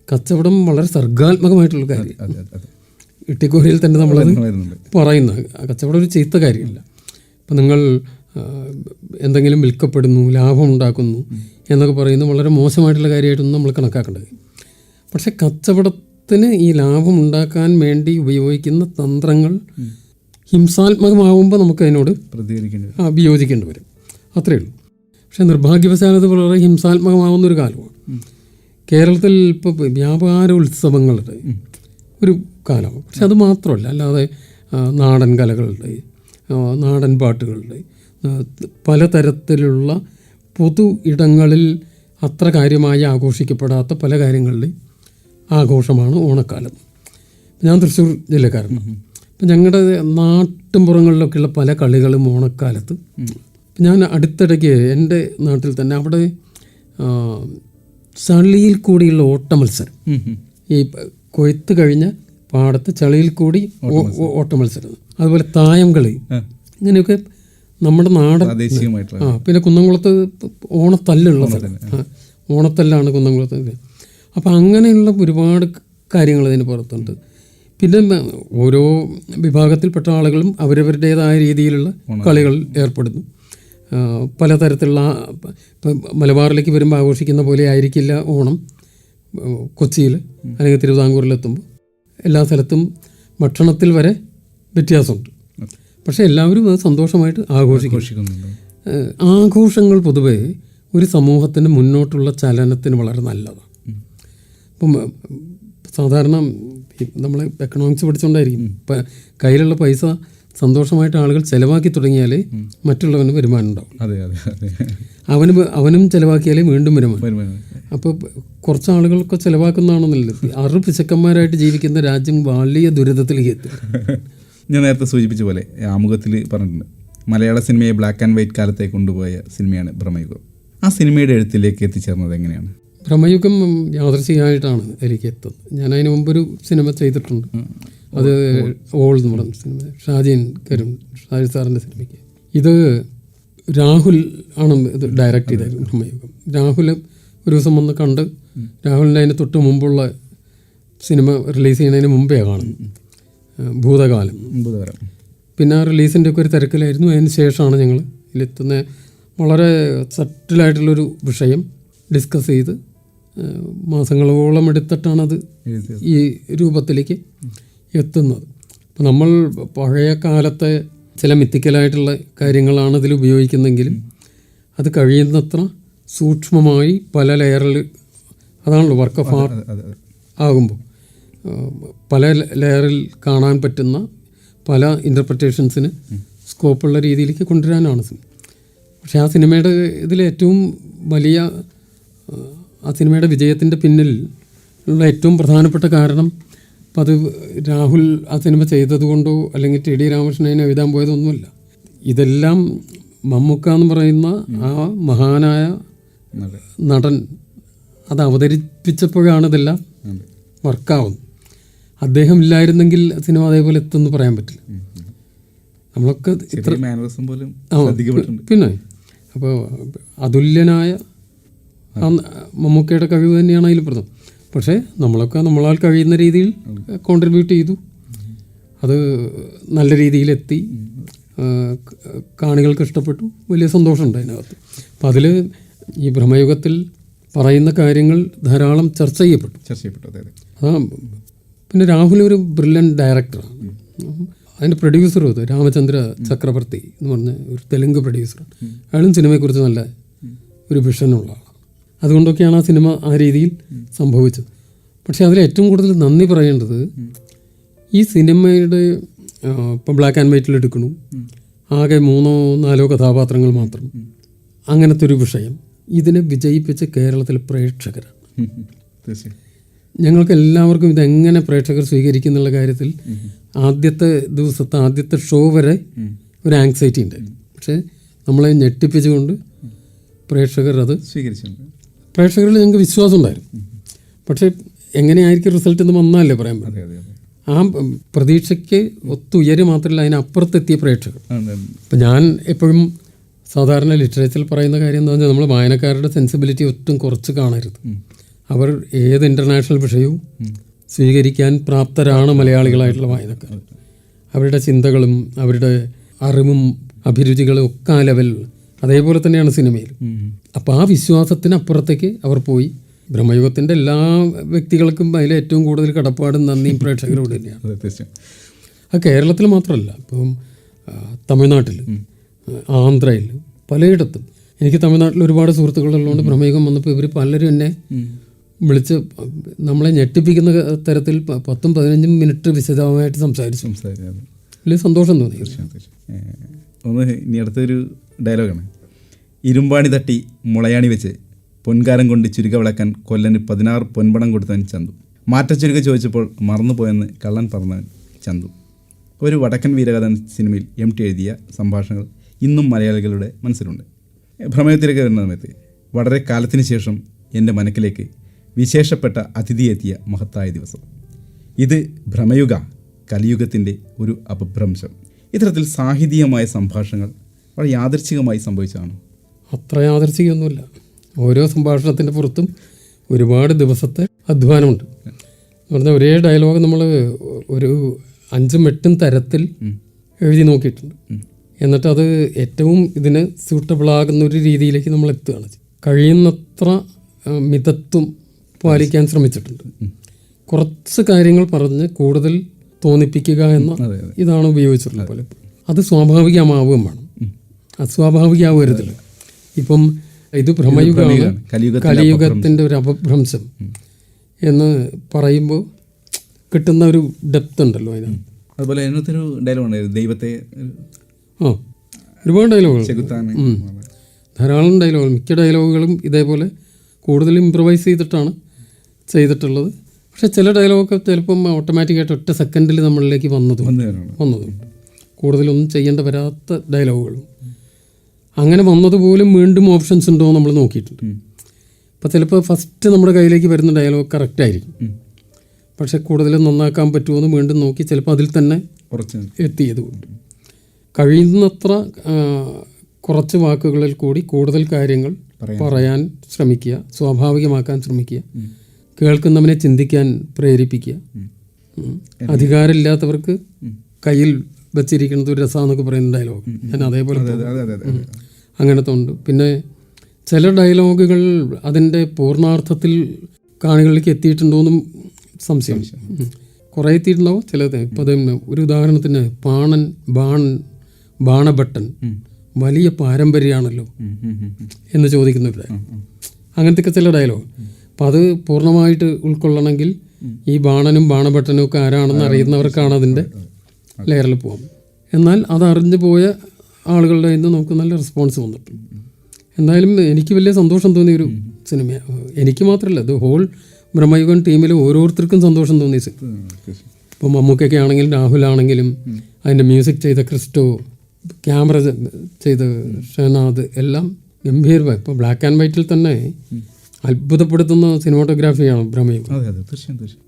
കച്ചവടം വളരെ സർഗാത്മകമായിട്ടുള്ള കാര്യം. ഇട്ടിക്കോരിയിൽ തന്നെ നമ്മളത് പറയുന്ന കച്ചവടം ഒരു ചീത്ത കാര്യമല്ല. ഇപ്പം നിങ്ങൾ എന്തെങ്കിലും വിൽക്കപ്പെടുന്നു, ലാഭം ഉണ്ടാക്കുന്നു എന്നൊക്കെ പറയുന്നത് വളരെ മോശമായിട്ടുള്ള കാര്യമായിട്ടൊന്നും നമ്മൾ കണക്കാക്കേണ്ടത്. പക്ഷെ കച്ചവടത്തിന് ഈ ലാഭം ഉണ്ടാക്കാൻ വേണ്ടി ഉപയോഗിക്കുന്ന തന്ത്രങ്ങൾ ഹിംസാത്മകമാകുമ്പോൾ നമുക്ക് അതിനോട് വിയോജിക്കേണ്ടി വരും, അത്രയേ ഉള്ളൂ. പക്ഷെ നിർഭാഗ്യവശാലത് വളരെ ഹിംസാത്മകമാകുന്നൊരു കാലമാണ്. കേരളത്തിൽ ഇപ്പോൾ വ്യാപാര ഉത്സവങ്ങളുടെ ഒരു കാലമാണ്. പക്ഷെ അത് മാത്രമല്ല, അല്ലാതെ നാടൻ കലകളുടെ, നാടൻ പാട്ടുകളുടെ, പലതരത്തിലുള്ള പൊതു ഇടങ്ങളിൽ അത്ര കാര്യമായി ആഘോഷിക്കപ്പെടാത്ത പല കാര്യങ്ങളുടെയും ആഘോഷമാണ് ഓണക്കാലം. ഞാൻ തൃശ്ശൂർ ജില്ലക്കാരനാണ്. അപ്പം ഞങ്ങളുടെ നാട്ടിൻപുറങ്ങളിലൊക്കെയുള്ള പല കളികളും ഓണക്കാലത്ത്, ഞാൻ അടുത്തിടയ്ക്ക് എൻ്റെ നാട്ടിൽ തന്നെ അവിടെ ചളിയിൽ കൂടിയുള്ള ഓട്ട മത്സരം, ഈ കൊയ്ത്ത് കഴിഞ്ഞ പാടത്ത് ചളിയിൽ കൂടി ഓട്ട മത്സരം, അതുപോലെ തായം കളി, ഇങ്ങനെയൊക്കെ നമ്മുടെ നാടൻ. പിന്നെ കുന്നംകുളത്ത് ഓണത്തല്ലുള്ള സ്ഥലം, ഓണത്തല്ലാണ് കുന്നംകുളത്ത്. അപ്പം അങ്ങനെയുള്ള ഒരുപാട് കാര്യങ്ങൾ ഇതിന് പുറത്തുണ്ട്. പിന്നെ ഓരോ വിഭാഗത്തിൽപ്പെട്ട ആളുകളും അവരവരുടേതായ രീതിയിലുള്ള കളികൾ ഏർപ്പെടുന്നു. പലതരത്തിലുള്ള, ഇപ്പം മലബാറിലേക്ക് വരുമ്പോൾ ആഘോഷിക്കുന്ന പോലെ ആയിരിക്കില്ല ഓണം കൊച്ചിയിൽ അല്ലെങ്കിൽ തിരുവിതാംകൂറിലെത്തുമ്പോൾ. എല്ലാ സ്ഥലത്തും ഭക്ഷണത്തിൽ വരെ വ്യത്യാസമുണ്ട്. പക്ഷേ എല്ലാവരും അത് സന്തോഷമായിട്ട് ആഘോഷിക്കുന്നുണ്ട്. ആഘോഷങ്ങൾ പൊതുവേ ഒരു സമൂഹത്തിന് മുന്നോട്ടുള്ള ചലനത്തിന് വളരെ നല്ലതാണ്. ഇപ്പം സാധാരണ നമ്മൾ എക്കണോമിക്സ് പഠിച്ചുകൊണ്ടായിരിക്കും, കയ്യിലുള്ള പൈസ സന്തോഷമായിട്ട് ആളുകൾ ചിലവാക്കി തുടങ്ങിയാലേ മറ്റുള്ളവന് വരുമാനം ഉണ്ടാവും. അവനും ചിലവാക്കിയാലേ വീണ്ടും വരുമാനം. അപ്പോൾ കുറച്ച് ആളുകളൊക്കെ ചിലവാക്കുന്നതാണെന്നല്ല, 6 പിശക്കന്മാരായിട്ട് ജീവിക്കുന്ന രാജ്യം വലിയ ദുരിതത്തിലേക്ക് എത്തും. ഞാൻ നേരത്തെ സൂചിപ്പിച്ച പോലെ ആമുഖത്തിൽ പറഞ്ഞിട്ടുണ്ട്, മലയാള സിനിമയെ ബ്ലാക്ക് ആൻഡ് വൈറ്റ് കാലത്തേക്ക് കൊണ്ടുപോയ സിനിമയാണ് ഭ്രമയുഗം. ആ സിനിമയുടെ എഴുത്തിലേക്ക് എത്തിച്ചേർന്നത് എങ്ങനെയാണ്? ഭ്രമയുഗം യാദൃശ്ചികമായിട്ടാണ് എനിക്ക് എത്തുന്നത്. ഞാൻ അതിന് മുമ്പൊരു സിനിമ ചെയ്തിട്ടുണ്ട്, അത് ഓൾ എന്ന് പറഞ്ഞ സിനിമ, ഷാജി സാറിൻ്റെ സിനിമയ്ക്ക്. ഇത് രാഹുൽ ആണ് ഇത് ഡയറക്റ്റ് ചെയ്തത്. ഭ്രമയുഗം രാഹുൽ ഒരു ദിവസം വന്ന് കണ്ട്, രാഹുലിൻ്റെ അതിന് തൊട്ട് മുമ്പുള്ള സിനിമ റിലീസ് ചെയ്യുന്നതിന് മുമ്പേ കാണുന്നത്, ഭൂതകാലം. പിന്നെ ആ റിലീസിൻ്റെ ഒക്കെ ഒരു തിരക്കിലായിരുന്നു. അതിന് ശേഷമാണ് ഞങ്ങൾ ഇതിലെത്തുന്ന വളരെ സട്ടിലായിട്ടുള്ളൊരു വിഷയം ഡിസ്കസ് ചെയ്ത് മാസങ്ങളോളം എടുത്തിട്ടാണത് ഈ രൂപത്തിലേക്ക് എത്തുന്നത്. അപ്പം നമ്മൾ പഴയ കാലത്തെ ചില മിത്തിക്കലായിട്ടുള്ള കാര്യങ്ങളാണ് ഇതിൽ ഉപയോഗിക്കുന്നെങ്കിലും അത് കഴിയുന്നത്ര സൂക്ഷ്മമായി പല ലെയറിൽ, അതാണല്ലോ വർക്ക് ഓഫ് ആർട്ട് ആകുമ്പോൾ പല ലെയറിൽ കാണാൻ പറ്റുന്ന പല ഇൻ്റർപ്രിറ്റേഷൻസിന് സ്കോപ്പുള്ള രീതിയിലേക്ക് കൊണ്ടുവരാനാണ് സിനിമ. പക്ഷേ ആ സിനിമയുടെ ഇതിലേറ്റവും വലിയ ആ സിനിമയുടെ വിജയത്തിൻ്റെ പിന്നിൽ ഉള്ള ഏറ്റവും പ്രധാനപ്പെട്ട കാരണം അപ്പം അത് രാഹുൽ ആ സിനിമ ചെയ്തതുകൊണ്ടോ അല്ലെങ്കിൽ ടി ഡി രാമകൃഷ്ണനെ എഴുതാൻ പോയതൊന്നുമല്ല. ഇതെല്ലാം മമ്മൂക്ക എന്ന് പറയുന്ന ആ മഹാനായ നടൻ അത് അവതരിപ്പിച്ചപ്പോഴാണ് ഇതെല്ലാം വർക്കാവുന്നത്. അദ്ദേഹം ഇല്ലായിരുന്നെങ്കിൽ സിനിമ അതേപോലെ എത്തുമെന്ന് പറയാൻ പറ്റില്ല. നമ്മളൊക്കെ ഇത്ര പിന്നെ അപ്പോൾ അതുല്യനായ മമ്മൂക്കയുടെ കഴിവ് തന്നെയാണ് അതിൽ പ്രധാനം. പക്ഷേ നമ്മളൊക്കെ നമ്മളാൽ കഴിയുന്ന രീതിയിൽ കോൺട്രിബ്യൂട്ട് ചെയ്തു. അത് നല്ല രീതിയിലെത്തി, കാണികൾക്ക് ഇഷ്ടപ്പെട്ടു, വലിയ സന്തോഷമുണ്ട് അതിനകത്ത്. അപ്പം അതിൽ ഈ ഭ്രമയുഗത്തിൽ പറയുന്ന കാര്യങ്ങൾ ധാരാളം ചർച്ച ചെയ്യപ്പെട്ടു. അതാ പിന്നെ രാഹുൽ ഒരു ബ്രില്യൻ്റ് ഡയറക്ടറാണ്. അതിൻ്റെ പ്രൊഡ്യൂസറും അത് രാമചന്ദ്ര ചക്രവർത്തി എന്ന് പറഞ്ഞ ഒരു തെലുങ്ക് പ്രൊഡ്യൂസറാണ്. അയാളും സിനിമയെക്കുറിച്ച് നല്ല ഒരു വിഷനുള്ള ആളാണ്. അതുകൊണ്ടൊക്കെയാണ് ആ സിനിമ ആ രീതിയിൽ സംഭവിച്ചത്. പക്ഷേ അതിൽ ഏറ്റവും കൂടുതൽ നന്ദി പറയേണ്ടത് ഈ സിനിമയുടെ ഇപ്പം ബ്ലാക്ക് ആൻഡ് വൈറ്റിൽ എടുക്കണു, ആകെ 3-4 കഥാപാത്രങ്ങൾ മാത്രം, അങ്ങനത്തെ ഒരു വിഷയം ഇതിനെ വിജയിപ്പിച്ച കേരളത്തിലെ പ്രേക്ഷകരാണ്. ഞങ്ങൾക്ക് എല്ലാവർക്കും ഇതെങ്ങനെ പ്രേക്ഷകർ സ്വീകരിക്കുന്നുള്ള കാര്യത്തിൽ ആദ്യത്തെ ദിവസത്തെ ആദ്യത്തെ ഷോ വരെ ഒരു ആങ്സൈറ്റി ഉണ്ട്. പക്ഷേ നമ്മളെ ഞെട്ടിപ്പിച്ചുകൊണ്ട് പ്രേക്ഷകർ അത് സ്വീകരിച്ചിട്ടുണ്ട്. പ്രേക്ഷകരിൽ ഞങ്ങൾക്ക് വിശ്വാസം ഉണ്ടായിരുന്നു. പക്ഷേ എങ്ങനെയായിരിക്കും റിസൾട്ട് എന്ന് വന്നാലേ പറയാൻ പറ്റും. ആ പ്രതീക്ഷയ്ക്ക് ഒത്തുയര് മാത്രമല്ല അതിനപ്പുറത്തെത്തിയ പ്രേക്ഷകർ. അപ്പം ഞാൻ എപ്പോഴും സാധാരണ ലിറ്ററേച്ചറിൽ പറയുന്ന കാര്യം എന്താ പറഞ്ഞാൽ നമ്മൾ വായനക്കാരുടെ സെൻസിബിലിറ്റി ഒട്ടും കുറച്ച് കാണരുത്. അവർ ഏത് ഇൻ്റർനാഷണൽ വിഷയവും സ്വീകരിക്കാൻ പ്രാപ്തരാണ് മലയാളികളായിട്ടുള്ള വായനക്കാർ. അവരുടെ ചിന്തകളും അവരുടെ അറിവും അഭിരുചികളും ഒക്കെ ആ ലെവലിൽ അതേപോലെ തന്നെയാണ് സിനിമയിൽ. അപ്പോൾ ആ വിശ്വാസത്തിന് അപ്പുറത്തേക്ക് അവർ പോയി. ബ്രഹ്മയുഗത്തിൻ്റെ എല്ലാ വ്യക്തികൾക്കും അതിൽ ഏറ്റവും കൂടുതൽ കടപ്പാടും നന്ദിയും പ്രേക്ഷകരോട് തന്നെയാണ്. അത് കേരളത്തിൽ മാത്രമല്ല, ഇപ്പം തമിഴ്നാട്ടിൽ, ആന്ധ്രയിൽ, പലയിടത്തും. എനിക്ക് തമിഴ്നാട്ടിൽ ഒരുപാട് സുഹൃത്തുക്കളുള്ളതുകൊണ്ട് ബ്രഹ്മയുഗം വന്നപ്പോൾ ഇവർ പലരും എന്നെ വിളിച്ച് നമ്മളെ ഞെട്ടിപ്പിക്കുന്ന തരത്തിൽ 10-15 മിനിറ്റ് വിശദമായിട്ട് സംസാരിച്ചു. വലിയ സന്തോഷം തോന്നി. ഒന്ന് ഇനി അടുത്തൊരു ഡയലോഗാണ്. ഇരുമ്പാണി തട്ടി മുളയാണി വെച്ച് പൊൻകാരം കൊണ്ട് ചുരുക വിളക്കാൻ കൊല്ലന് 16 പൊൻപണം കൊടുത്തവൻ ചന്തു. മാറ്റച്ചുരുക ചോദിച്ചപ്പോൾ മറന്നുപോയെന്ന് കള്ളൻ പറഞ്ഞവൻ ചന്തു. ഒരു വടക്കൻ വീരകഥ സിനിമയിൽ MT എഴുതിയ സംഭാഷണങ്ങൾ ഇന്നും മലയാളികളുടെ മനസ്സിലുണ്ട്. ഭ്രമയുഗത്തിലേക്ക് വരുന്ന സമയത്ത് വളരെ കാലത്തിന് ശേഷം എൻ്റെ മനക്കിലേക്ക് വിശേഷപ്പെട്ട അതിഥിയെത്തിയ മഹത്തായ ദിവസം. ഇത് ഭ്രമയുഗ കലിയുഗത്തിൻ്റെ ഒരു അപഭ്രംശം. ഇത്തരത്തിൽ സാഹിത്യമായ സംഭാഷണങ്ങൾ വളരെ യാദൃച്ഛികമായി സംഭവിച്ചതാണ്. അത്ര യാദൃച്ഛികമൊന്നുമില്ല. ഓരോ സംഭാഷണത്തിൻ്റെ പുറത്തും ഒരുപാട് ദിവസത്തെ അധ്വാനമുണ്ട്. എന്ന് പറഞ്ഞാൽ ഒരേ ഡയലോഗ് നമ്മൾ ഒരു 5-8 തരത്തിൽ എഴുതി നോക്കിയിട്ടുണ്ട്. എന്നിട്ടത് ഏറ്റവും ഇതിന് സ്യൂട്ടബിളാകുന്ന ഒരു രീതിയിലേക്ക് നമ്മൾ എത്തുകയാണ്. കഴിയുന്നത്ര മിതത്വം പാലിക്കാൻ ശ്രമിച്ചിട്ടുണ്ട്. കുറച്ച് കാര്യങ്ങൾ പറഞ്ഞ് കൂടുതൽ തോന്നിപ്പിക്കുക എന്ന ഇതാണ് ഉപയോഗിച്ചിട്ടുള്ളത്. പോലെ അത് സ്വാഭാവികമാവുകയും വേണം, അസ്വാഭാവികമാവരുതില്ല. ഇപ്പം ഇത് ഭ്രമയുഗമാണ്, കലിയുഗത്തിൻ്റെ ഒരു അപഭ്രംശം എന്ന് പറയുമ്പോൾ കിട്ടുന്ന ഒരു ഡെപ്ത് ഉണ്ടല്ലോ അതിനകത്ത്. അതുപോലെ അതിനകത്തൊരു ഡയലോഗ് ദൈവത്തെ ഒരുപാട് ഡയലോഗുകൾ, ധാരാളം ഡയലോഗുകൾ. മിക്ക ഡയലോഗുകളും ഇതേപോലെ കൂടുതൽ ഇംപ്രവൈസ് ചെയ്തിട്ടാണ് ചെയ്തിട്ടുള്ളത്. പക്ഷേ ചില ഡയലോഗൊക്കെ ചിലപ്പം ഓട്ടോമാറ്റിക്കായിട്ട് ഒറ്റ സെക്കൻഡിൽ നമ്മളിലേക്ക് വന്നതും കൂടുതലൊന്നും ചെയ്യേണ്ട വരാത്ത ഡയലോഗുകളും. അങ്ങനെ വന്നതുപോലും വീണ്ടും ഓപ്ഷൻസ് ഉണ്ടോ നമ്മൾ നോക്കിയിട്ടുണ്ട്. അപ്പോൾ ചിലപ്പോൾ ഫസ്റ്റ് നമ്മുടെ കയ്യിലേക്ക് വരുന്ന ഡയലോഗ് കറക്റ്റ് ആയിരിക്കും, പക്ഷേ കൂടുതൽ നന്നാക്കാൻ പറ്റുമോ എന്ന് വീണ്ടും നോക്കി ചിലപ്പോൾ അതിൽ തന്നെ എത്തിയതുകൊണ്ട് കഴിയുന്നത്ര കുറച്ച് വാക്കുകളിൽ കൂടി കൂടുതൽ കാര്യങ്ങൾ പറയാൻ ശ്രമിക്കുക, സ്വാഭാവികമാക്കാൻ ശ്രമിക്കുക, കേൾക്കുന്നവനെ ചിന്തിക്കാൻ പ്രേരിപ്പിക്കുക. അധികാരമില്ലാത്തവർക്ക് കയ്യിൽ വെച്ചിരിക്കുന്നത് ഒരു രസമെന്നൊക്കെ പറയുന്ന ഡയലോഗ് ഞാൻ അതേപോലെ അങ്ങനത്തെ ഉണ്ട്. പിന്നെ ചില ഡയലോഗുകൾ അതിൻ്റെ പൂർണ്ണാർത്ഥത്തിൽ കാണികളിലേക്ക് എത്തിയിട്ടുണ്ടോയെന്നും സംശയം. കുറേ എത്തിയിട്ടുണ്ടാവും ചിലത്. ഇപ്പോൾ അത് ഒരു ഉദാഹരണത്തിന് ബാണഭട്ടൻ വലിയ പാരമ്പര്യമാണല്ലോ എന്ന് ചോദിക്കുന്നവരുടെ അങ്ങനത്തെയൊക്കെ ചില ഡയലോഗ്. അപ്പം അത് പൂർണ്ണമായിട്ട് ഉൾക്കൊള്ളണമെങ്കിൽ ഈ ബാണനും ബാണഭട്ടനും ഒക്കെ ആരാണെന്ന് അറിയുന്നവർക്കാണ് അതിൻ്റെ ലെയറിൽ പോകാം. എന്നാൽ അതറിഞ്ഞു പോയ ആളുകളുടെ കയ്യിൽ നിന്ന് നമുക്ക് നല്ല റെസ്പോൺസ് വന്നിട്ടുണ്ട്. എന്തായാലും എനിക്ക് വലിയ സന്തോഷം തോന്നിയ ഒരു സിനിമയാണ്. എനിക്ക് മാത്രമല്ല, ഇത് ഹോൾ ബ്രഹ്മയുഗം ടീമിൽ ഓരോരുത്തർക്കും സന്തോഷം തോന്നിയ സിനിമ. ഇപ്പോൾ മമ്മൂക്കൊക്കെ ആണെങ്കിലും രാഹുലാണെങ്കിലും അതിൻ്റെ മ്യൂസിക് ചെയ്ത ക്രിസ്റ്റോ, ക്യാമറ ചെയ്ത ഷഹനാദ് എല്ലാം ഗംഭീരമായി. ഇപ്പോൾ ബ്ലാക്ക് ആൻഡ് വൈറ്റിൽ തന്നെ അത്ഭുതപ്പെടുത്തുന്ന സിനിമാറ്റോഗ്രാഫിയാണ് ബ്രഹ്മയുഗം.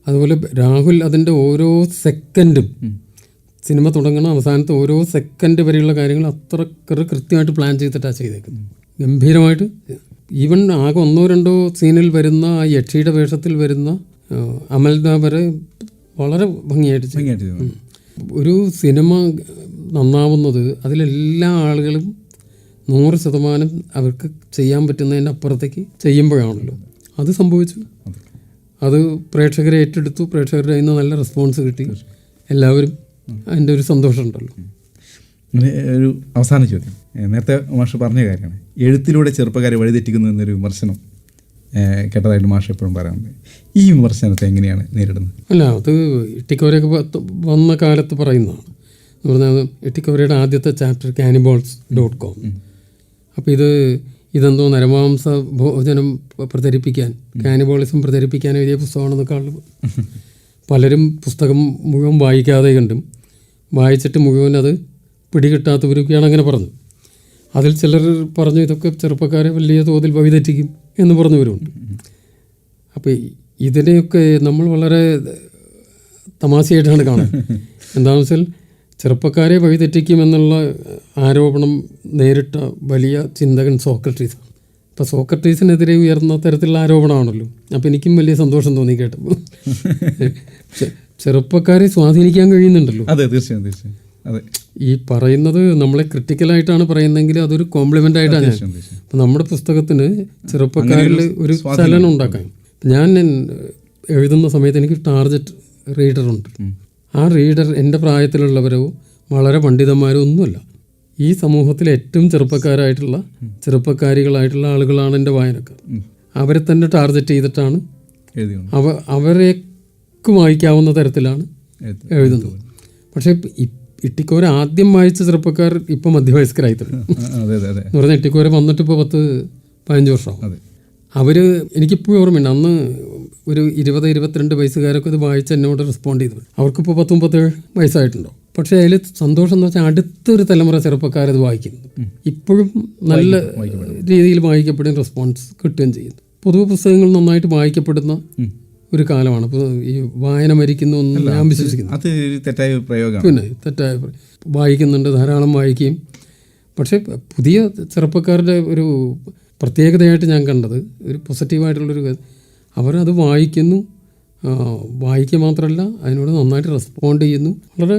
അതുപോലെ രാഹുൽ അതിൻ്റെ ഓരോ സെക്കൻഡും സിനിമ തുടങ്ങുന്ന അവസാനത്തെ ഓരോ സെക്കൻഡ് വരെയുള്ള കാര്യങ്ങൾ അത്ര കൃത്യമായിട്ട് പ്ലാൻ ചെയ്തിട്ടാണ് ചെയ്തേക്കുന്നത്. ഗംഭീരമായിട്ട്. ഈവൻ ആകെ 1-2 സീനിൽ വരുന്ന ആ യക്ഷിയുടെ വേഷത്തിൽ വരുന്ന അമൽദ വരെ വളരെ ഭംഗിയായിട്ട് ചെയ്തു. ഒരു സിനിമ നന്നാവുന്നത് അതിലെല്ലാ ആളുകളും 100% അവർക്ക് ചെയ്യാൻ പറ്റുന്നതിൻ്റെ അപ്പുറത്തേക്ക് ചെയ്യുമ്പോഴാണല്ലോ. അത് സംഭവിച്ചു. അത് പ്രേക്ഷകരെ ഏറ്റെടുത്തു. പ്രേക്ഷകരുടെ കയ്യിൽ നിന്ന് നല്ല റെസ്പോൺസ് കിട്ടി. എല്ലാവരും അതിൻ്റെ ഒരു സന്തോഷമുണ്ടല്ലോ. ഒരു അവസാന ചോദ്യം, നേരത്തെ മാഷ് പറഞ്ഞ കാര്യമാണ്, എഴുത്തിലൂടെ ചെറുപ്പക്കാരെ വഴിതെറ്റിക്കുന്നു എന്നൊരു വിമർശനം കേട്ടതായിട്ട് മാഷ് എപ്പോഴും പറയാറുണ്ട്. ഈ വിമർശനത്തെ എങ്ങനെയാണ് നേരിടുന്നത്? അല്ല, അത് ഇട്ടിക്കോരയൊക്കെ വന്ന കാലത്ത് പറയുന്നതാണ്. എന്ന് പറഞ്ഞാൽ ഇട്ടിക്കോരയുടെ ആദ്യത്തെ ചാപ്റ്റർ cannibals.com. അപ്പോൾ ഇതെന്തോ നരമാംസ ഭോജനം പ്രചരിപ്പിക്കാൻ, കാനിബോളിസം പ്രചരിപ്പിക്കാൻ എഴുതിയ പുസ്തകമാണെന്നൊക്കെ പലരും പുസ്തകം മുഴുവൻ വായിക്കാതെ കണ്ടും വായിച്ചിട്ട് മുഴുവൻ അത് പിടികിട്ടാത്തവരൊക്കെയാണ് അങ്ങനെ പറഞ്ഞു. അതിൽ ചിലർ പറഞ്ഞു ഇതൊക്കെ ചെറുപ്പക്കാരെ വലിയ തോതിൽ വഴിതെറ്റിക്കും എന്ന് പറഞ്ഞവരുണ്ട്. അപ്പോൾ ഇതിനെയൊക്കെ നമ്മൾ വളരെ തമാശയായിട്ടാണ് കാണുന്നത്. എന്താണെന്ന് വെച്ചാൽ ചെറുപ്പക്കാരെ വഴിതെറ്റിക്കുമെന്നുള്ള ആരോപണം നേരിട്ട വലിയ ചിന്തകൻ സോക്രട്ടീസ്. അപ്പോൾ സോക്രട്ടീസിനെതിരെ ഉയർന്ന തരത്തിലുള്ള ആരോപണമാണല്ലോ. അപ്പോൾ എനിക്കും വലിയ സന്തോഷം തോന്നി കേട്ടപ്പോൾ. ചെറുപ്പക്കാരെ സ്വാധീനിക്കാൻ കഴിയുന്നുണ്ടല്ലോ. അതെ, തീർച്ചയായും തീർച്ചയായും. അതെ, ഈ പറയുന്നത് നമ്മളെ ക്രിട്ടിക്കലായിട്ടാണ് പറയുന്നതെങ്കിൽ അതൊരു കോംപ്ലിമെൻ്റ് ആയിട്ടാണ് ഞാൻ. അപ്പം നമ്മുടെ പുസ്തകത്തിന് ചെറുപ്പക്കാരിൽ ഒരു ചലനം ഉണ്ടാക്കാൻ ഞാൻ എഴുതുന്ന സമയത്ത് എനിക്ക് ടാർഗറ്റ് റീഡറുണ്ട്. ആ റീഡർ എൻ്റെ പ്രായത്തിലുള്ളവരോ വളരെ പണ്ഡിതന്മാരോ ഒന്നുമല്ല. ഈ സമൂഹത്തിലെ ഏറ്റവും ചെറുപ്പക്കാരികളായിട്ടുള്ള ആളുകളാണ് എൻ്റെ വായനക്കാർ. അവരെ തന്നെ ടാർഗറ്റ് ചെയ്തിട്ടാണ് അവരേക്ക് വായിക്കാവുന്ന തരത്തിലാണ് എഴുതുന്നത്. പക്ഷേ ഇട്ടിക്കോര ആദ്യം വായിച്ച ചെറുപ്പക്കാർ ഇപ്പം മധ്യവയസ്കരായി തുടങ്ങി. എന്ന് പറഞ്ഞാൽ ഇട്ടിക്കോര വന്നിട്ട് ഇപ്പോൾ 10-15 വർഷമാവും. അവർ എനിക്കിപ്പോഴും ഓർമ്മയുണ്ട്, അന്ന് ഒരു 20-22 വയസ്സുകാരൊക്കെ ഇത് വായിച്ച് എന്നോട് റെസ്പോണ്ട് ചെയ്തു. അവർക്കിപ്പോൾ 10-37 വയസ്സായിട്ടുണ്ടോ. പക്ഷേ അതിൽ സന്തോഷം എന്ന് വെച്ചാൽ അടുത്തൊരു തലമുറ ചെറുപ്പക്കാരത് വായിക്കുന്നു. ഇപ്പോഴും നല്ല രീതിയിൽ വായിക്കപ്പെടുകയും റെസ്പോൺസ് കിട്ടുകയും ചെയ്യുന്നു. പൊതുവെ പുസ്തകങ്ങൾ നന്നായിട്ട് വായിക്കപ്പെടുന്ന ഒരു കാലമാണ്. ഇപ്പോൾ ഈ വായന മരിക്കുന്നു എന്ന് ഞാൻ വിശ്വസിക്കുന്നു. അത് തെറ്റായ പ്രയോഗമാണ്. പിന്നെ തെറ്റായ വായിക്കുന്നുണ്ട്, ധാരാളം വായിക്കുകയും. പക്ഷേ പുതിയ ചെറുപ്പക്കാരുടെ ഒരു പ്രത്യേകതയായിട്ട് ഞാൻ കണ്ടത് ഒരു പോസിറ്റീവായിട്ടുള്ളൊരു അവരത് വായിക്കുന്നു. വായിക്കുക മാത്രമല്ല, അതിനോട് നന്നായിട്ട് റെസ്പോണ്ട് ചെയ്യുന്നു. വളരെ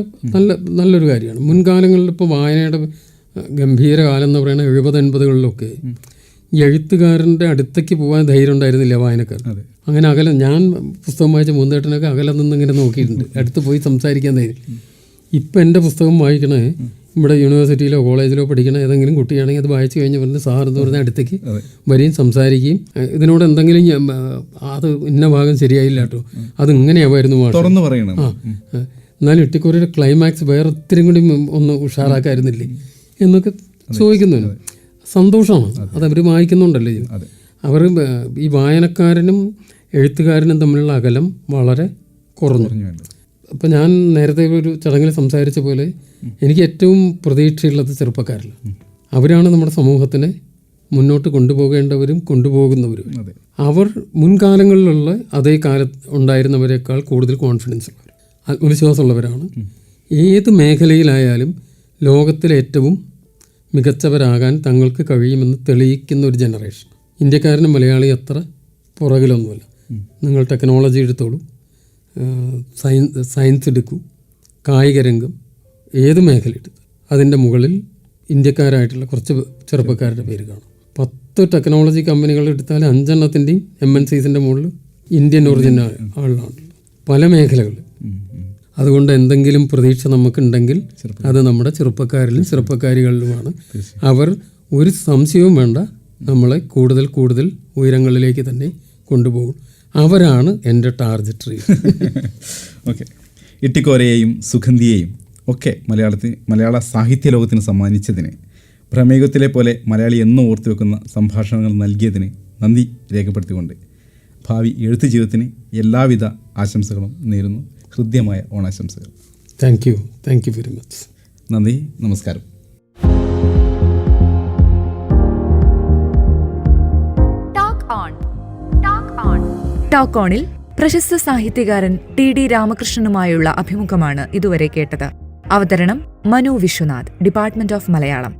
നല്ലൊരു കാര്യമാണ്. മുൻകാലങ്ങളിൽ ഇപ്പോൾ വായനയുടെ ഗംഭീര കാലം എന്ന് പറയുന്നത് 70-80കളിലൊക്കെ എഴുത്തുകാരൻ്റെ അടുത്തേക്ക് പോകാൻ ധൈര്യം ഉണ്ടായിരുന്നില്ല വായനക്കാർ. അങ്ങനെ അകലെ ഞാൻ പുസ്തകം വായിച്ച മൂന്നേട്ടനൊക്കെ അകലെ നിന്ന് ഇങ്ങനെ നോക്കിയിട്ടുണ്ട്, അടുത്ത് പോയി സംസാരിക്കാൻ ധൈര്യം. ഇപ്പം എൻ്റെ പുസ്തകം വായിക്കണേ ഇവിടെ യൂണിവേഴ്സിറ്റിയിലോ കോളേജിലോ പഠിക്കണ ഏതെങ്കിലും കുട്ടിയാണെങ്കിൽ അത് വായിച്ചു കഴിഞ്ഞ് പറഞ്ഞ് സാർ എന്ന് പറഞ്ഞാൽ അടുത്തേക്ക് വരികയും സംസാരിക്കുകയും ഇതിനോട് എന്തെങ്കിലും അത് ഇന്ന ഭാഗം ശരിയായില്ല കേട്ടോ, അത് ഇങ്ങനെയാവായിരുന്നു എന്നാലും ഇട്ടിക്കൊരു ക്ലൈമാക്സ് വേറെ ഒത്തിരി കൂടി ഒന്ന് ഉഷാറാക്കായിരുന്നില്ലേ എന്നൊക്കെ ചോദിക്കുന്നു. സന്തോഷമാണ് അത് അവർ വായിക്കുന്നുണ്ടല്ലേ. അവർ ഈ വായനക്കാരനും എഴുത്തുകാരനും തമ്മിലുള്ള അകലം വളരെ കുറഞ്ഞു. അപ്പം ഞാൻ നേരത്തെ ഒരു ചടങ്ങിൽ സംസാരിച്ച പോലെ എനിക്ക് ഏറ്റവും പ്രതീക്ഷയുള്ളത് ചെറുപ്പക്കാരിൽ. അവരാണ് നമ്മുടെ സമൂഹത്തിനെ മുന്നോട്ട് കൊണ്ടുപോകേണ്ടവരും കൊണ്ടുപോകുന്നവരും. അവർ മുൻകാലങ്ങളിലുള്ള അതേ കാലത്ത് ഉണ്ടായിരുന്നവരെക്കാൾ കൂടുതൽ കോൺഫിഡൻസ് ഉള്ളവർ, ആത്മവിശ്വാസമുള്ളവരാണ്. ഏത് മേഖലയിലായാലും ലോകത്തിലെ ഏറ്റവും മികച്ചവരാകാൻ തങ്ങൾക്ക് കഴിയുമെന്ന് തെളിയിക്കുന്ന ഒരു ജനറേഷൻ. ഇന്ത്യക്കാരനും മലയാളി അത്ര പുറകിലൊന്നുമല്ല. നിങ്ങൾ ടെക്നോളജി എടുത്തോളൂ, സയൻസ് എടുക്കൂ, കായിക രംഗം, ഏത് മേഖല എടുത്തു അതിൻ്റെ മുകളിൽ ഇന്ത്യക്കാരായിട്ടുള്ള കുറച്ച് ചെറുപ്പക്കാരുടെ പേര് കാണും. 10 ടെക്നോളജി കമ്പനികൾ എടുത്താൽ 5 MNCസിൻ്റെ മുകളിൽ ഇന്ത്യൻ ഒറിജിൻ ആളാണ് പല മേഖലകളിൽ. അതുകൊണ്ട് എന്തെങ്കിലും പ്രതീക്ഷ നമുക്കുണ്ടെങ്കിൽ അത് നമ്മുടെ ചെറുപ്പക്കാരിലും ചെറുപ്പക്കാരികളിലുമാണ്. അവർ ഒരു സംശയവും വേണ്ട, നമ്മളെ കൂടുതൽ കൂടുതൽ ഉയരങ്ങളിലേക്ക് തന്നെ കൊണ്ടുപോകും. അവരാണ് എൻ്റെ ടാർഗറ്റ് റീഡർ. ഓക്കെ, ഇട്ടിക്കോരയെയും സുഗന്ധിയെയും ഒക്കെ മലയാള സാഹിത്യ ലോകത്തിന് സമ്മാനിച്ചതിന്, പ്രമേഹത്തിലെ പോലെ മലയാളി എന്നും ഓർത്തു വെക്കുന്ന സംഭാഷണങ്ങൾ നൽകിയതിന് നന്ദി രേഖപ്പെടുത്തിക്കൊണ്ട് ഭാവി എഴുത്ത് ജീവിതത്തിന് എല്ലാവിധ ആശംസകളും നേരുന്നു. ഹൃദ്യമായ ഓണാശംസകൾ. Thank you very much. നന്ദി, നമസ്കാരം. ടോക്ക് ഓണിൽ പ്രശസ്ത സാഹിത്യകാരൻ TD രാമകൃഷ്ണനുമായുള്ള അഭിമുഖമാണ് ഇതുവരെ കേട്ടത്. അവതരണം മനു വിശ്വനാഥ്, ഡിപ്പാർട്ട്മെന്റ് ഓഫ് മലയാളം.